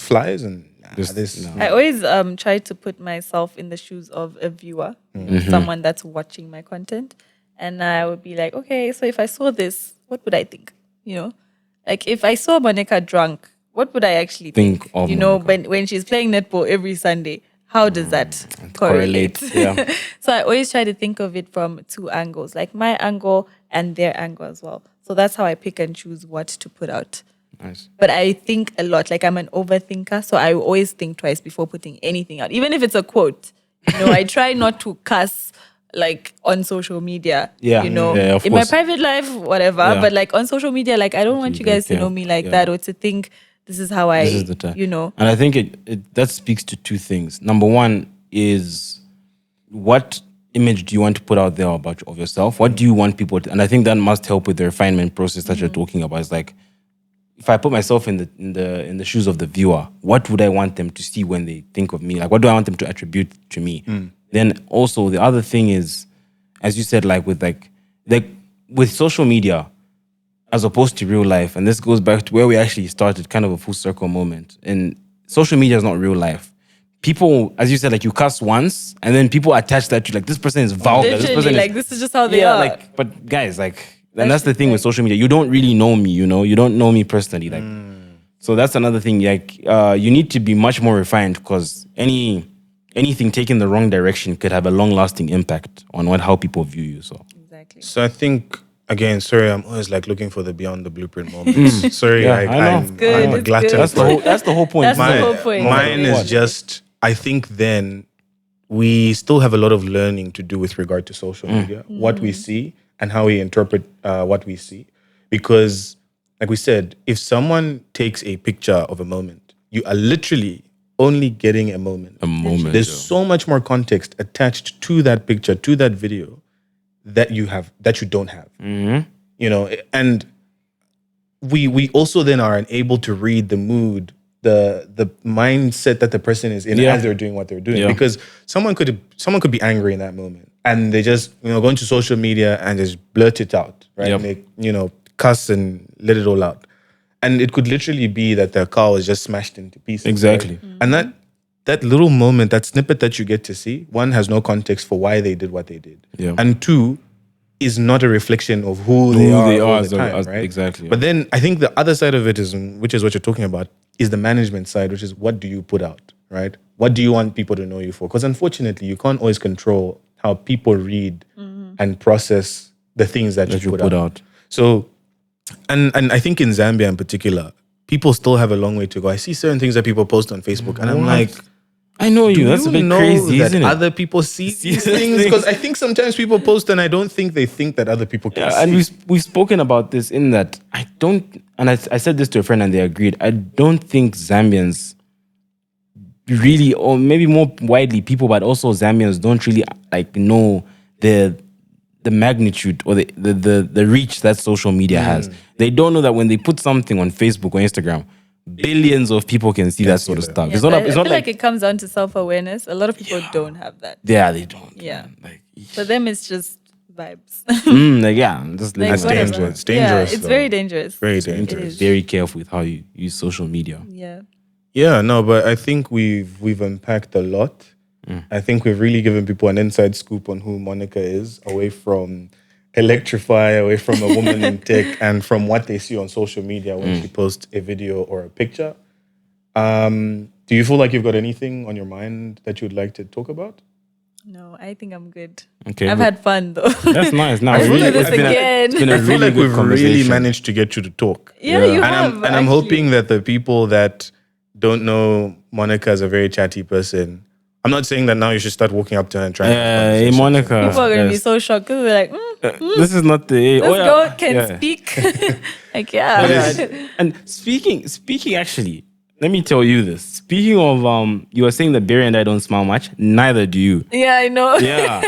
flies, and this I always try to put myself in the shoes of a viewer, someone that's watching my content, and I would be like, okay, so if I saw this, what would I think? You know, like if I saw Monica drunk, what would I actually Think think? of You know, Monica. when she's playing netball every Sunday, how does that correlate? Yeah. So I always try to think of it from two angles, like my angle and their angle as well. So that's how I pick and choose what to put out. Nice. But I think a lot, like I'm an overthinker. So I always think twice before putting anything out, even if it's a quote. You know, I try not to cuss like on social media. Yeah. You know, Yeah, of in my course. private life, whatever. Yeah. But like on social media, like I don't want you guys to know me like that or to think this is how I, This is the time. you know. And I think that speaks to two things. Number one is, what image do you want to put out there of yourself? What do you want people to, and I think that must help with the refinement process that you're talking about. It's like, if I put myself in the shoes of the viewer, what would I want them to see when they think of me? Like, what do I want them to attribute to me? Then also the other thing is, as you said, like with social media, as opposed to real life, and this goes back to where we actually started, kind of a full circle moment. And social media is not real life. People, as you said, like you cuss once, and then people attach that to like, this person is vulgar. This Literally, person like is, this is just how they yeah, are. like, but guys, like, and that's the thing with social media. You don't really know me, you know. You don't know me personally, like. So that's another thing. Like, you need to be much more refined, because anything taken the wrong direction could have a long-lasting impact on how people view you. So Exactly. So I think, again, sorry, I'm always like looking for the beyond the blueprint moments. Sorry, Yeah, I know. I'm Good, a it's glutton. good. that's the whole point. That's the My- whole point. Mine is What? just, I think then we still have a lot of learning to do with regard to social media, what we see and how we interpret what we see. Because, like we said, if someone takes a picture of a moment, you are literally only getting a moment. A moment. There's so much more context attached to that picture, to that video, that you don't have. You know, and we also then are unable to read the mood, the mindset that the person is in as they're doing what they're doing. Yeah. Because someone could be angry in that moment, and they just, you know, go into social media and just blurt it out, right? Yep. And they, you know, cuss and let it all out. And it could literally be that their car was just smashed into pieces. Exactly. right? And that little moment, that snippet that you get to see, one, has no context for why they did what they did. Yeah. And two, is not a reflection of who they are all the time, right? Exactly. But then I think the other side of it is, which is what you're talking about, is the management side, which is what do you put out, right? What do you want people to know you for? Because unfortunately, you can't always control how people read and process the things that you put out. So, and I think in Zambia in particular, people still have a long way to go. I see certain things that people post on Facebook, and I'm like, I know you. That's a bit crazy, that isn't it? other people see these things? Because I think sometimes people post, and I don't think they think that other people can see. And we've spoken about this in that I don't, and I said this to a friend and they agreed. I don't think Zambians really, or maybe more widely, people, but also Zambians don't really like know the magnitude or the reach that social media has. They don't know that when they put something on Facebook or Instagram, billions of people can see that sort of stuff. Yeah, It's not. but It's I not feel like like it comes down to self-awareness. A lot of people don't have that. yeah, they don't. Yeah. man. Like, For them, it's just vibes. like yeah, just Like, That's whatever. dangerous. It's Yeah, dangerous. it's though. very dangerous. Very It dangerous. is. very careful with how you use social media. Yeah. Yeah, no, but I think we've unpacked a lot. I think we've really given people an inside scoop on who Monica is, away from Electrify, away from a woman in tech, and from what they see on social media when she posts a video or a picture. Do you feel like you've got anything on your mind that you'd like to talk about? No, I think I'm good. Okay, I've but- had fun though. That's nice. Now, Let's really, do this it's been again. it's been a I feel really like good we've really conversation. managed to get you to talk. Yeah, you And have. I'm actually. hoping that the people that don't know Monica as a very chatty person, I'm not saying that now you should start walking up to her and trying to have Hey, conversations. Monica. People are going to be yes. so shocked because they're like, This is not the. this oh, yeah. girl can Yeah. speak. Like, yeah. Yeah. And speaking actually, let me tell you this. Speaking of, you were saying that Barry and I don't smile much. Neither do you. Yeah, I know. Yeah.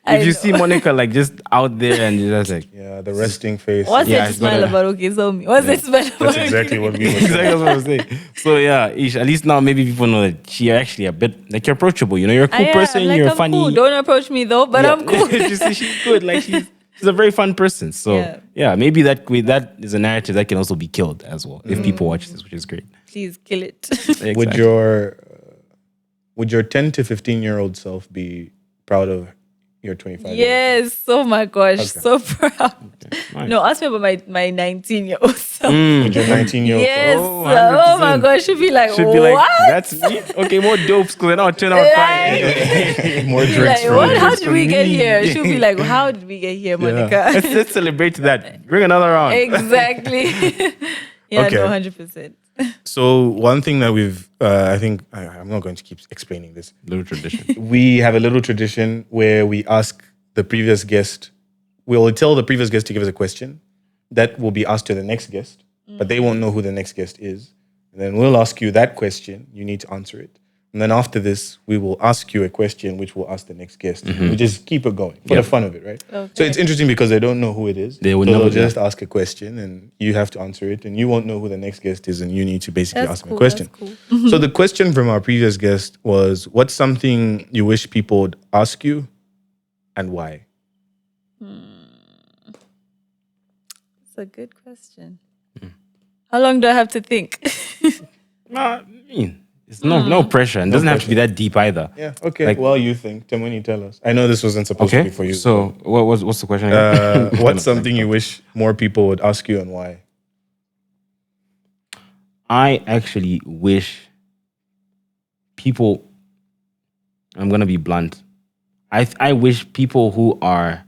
I If you know. see Monica like just out there and you're just like, Yeah, the resting face. What's Yeah, there to it's got smile a- about? Okay, tell me. What's there to smile about? That's exactly what we were saying. exactly what I was saying. So yeah, Ish, at least now maybe people know that she actually a bit like you're approachable. You know, you're a cool I person. am. Like, You're I'm funny. cool. Don't approach me though, but Yeah. I'm cool. she's good. Like she's a very fun person. So Yeah. maybe that is a narrative that can also be killed as well if people watch this, which is great. Please kill it. Exactly. Would your 10 to 15-year-old self be proud of your 25? Yes. Oh my gosh. So proud. Nice. No, ask me about my 19-year-old self. yourself. With your 19-year-old. Yes. Oh, Oh, my 100%. God. She'd be like, Should what? be like, that's me. Okay, more dopes because I know 10 out of 5. More She'd be drinks like, for what? me. How did we get me. here? She'll be like, how did we get here, Monica? Let's celebrate that. Bring another round. Exactly. Yeah, Okay. no, 100%. So one thing that we've, I think, I'm not going to keep explaining this. Little tradition. We have a little tradition where we ask the previous guest, we'll tell the previous guest to give us a question that will be asked to the next guest, but they won't know who the next guest is. And then we'll ask you that question. You need to answer it. And then after this, we will ask you a question, which we'll ask the next guest. We just keep it going for the fun of it, right? Okay. So it's interesting because they don't know who it is. They would so never they'll know. just ask a question and you have to answer it. And you won't know who the next guest is and you need to basically That's ask them cool. a question. That's cool. So the question from our previous guest was, what's something you wish people would ask you and why? That's a good question. How long do I have to think? I mean, it's no pressure and doesn't have to be that deep either. Yeah, okay. Like- Well, you think. Tamani, tell us. I know this wasn't supposed to Okay. be for you. So what's the question again? what's something you wish more people would ask you and why? I actually wish people, I'm going to be blunt. I wish people who are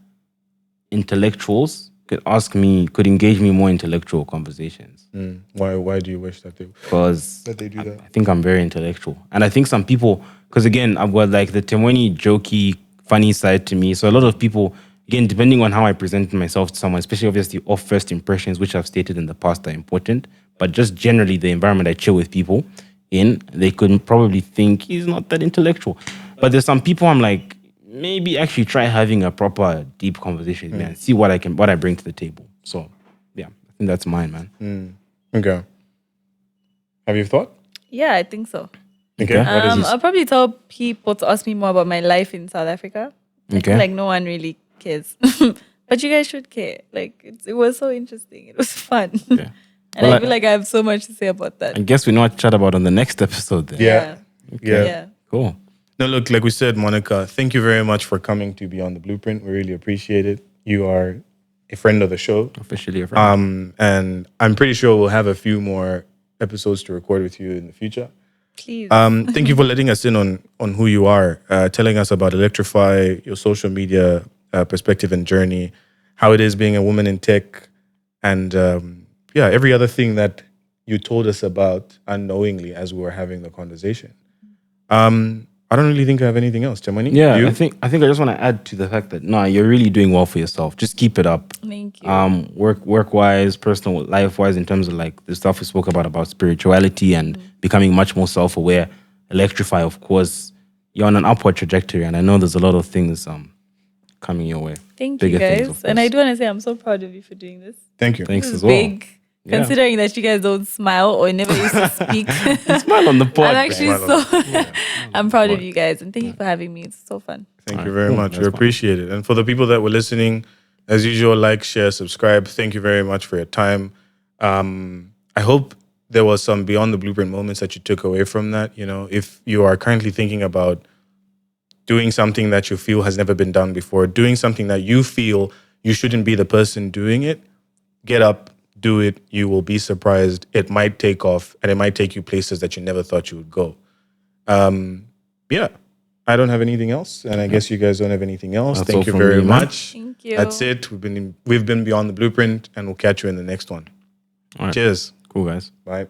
intellectuals could engage me more in intellectual conversations. Why do you wish that Because they do that? I think I'm very intellectual. And I think some people, because again, I've got like the Temweni jokey, funny side to me. So a lot of people, again, depending on how I present myself to someone, especially obviously off first impressions, which I've stated in the past are important, but just generally the environment I chill with people in, they could probably think he's not that intellectual. But there's some people I'm like, maybe actually try having a proper deep conversation with me and see what I bring to the table. So yeah, I think that's mine, man. Okay. Have you thought? Yeah, I think so. Okay. What is this? I'll probably tell people to ask me more about my life in South Africa. I Okay. feel like no one really cares. But you guys should care. Like, it was so interesting. It was fun. Yeah. And Well, I feel like I have so much to say about that. I guess we know what to chat about on the next episode then. Yeah. Yeah. Yeah. Cool. No, look, like we said, Monica, thank you very much for coming to Beyond the Blueprint. We really appreciate it. You are a friend of the show. Officially a friend. And I'm pretty sure we'll have a few more episodes to record with you in the future. Please. Thank you for letting us in on who you are, telling us about Electrify, your social media perspective and journey, how it is being a woman in tech, and every other thing that you told us about unknowingly as we were having the conversation. I don't really think I have anything else. Tamani? Yeah, You? I think I just want to add to the fact that you're really doing well for yourself. Just keep it up. Thank you. Work wise, personal life wise, in terms of like the stuff we spoke about spirituality and becoming much more self aware. Electrify, of course, you're on an upward trajectory, and I know there's a lot of things coming your way. Thank Bigger you, things, guys. of And I course. do want to say I'm so proud of you for doing this. Thank you. Thanks This as is well. big. Yeah. Considering that you guys don't smile or never used to speak. Smile on the pod. I'm actually Smile so I'm proud of you guys and thank you for having me. It's so fun. Thank All you right, very cool. much. That's We fine. appreciate it. And for the people that were listening, as usual, like, share, subscribe. Thank you very much for your time. I hope there was some Beyond the Blueprint moments that you took away from that. You know, if you are currently thinking about doing something that you feel has never been done before, doing something that you feel you shouldn't be the person doing it, get up, do it. You will be surprised. It might take off and it might take you places that you never thought you would go. I don't have anything else. And I guess you guys don't have anything else. That's Thank all you from very me, man. much. Thank you. That's it. We've been Beyond the Blueprint and we'll catch you in the next one. All right. Cheers. Cool, guys. Bye.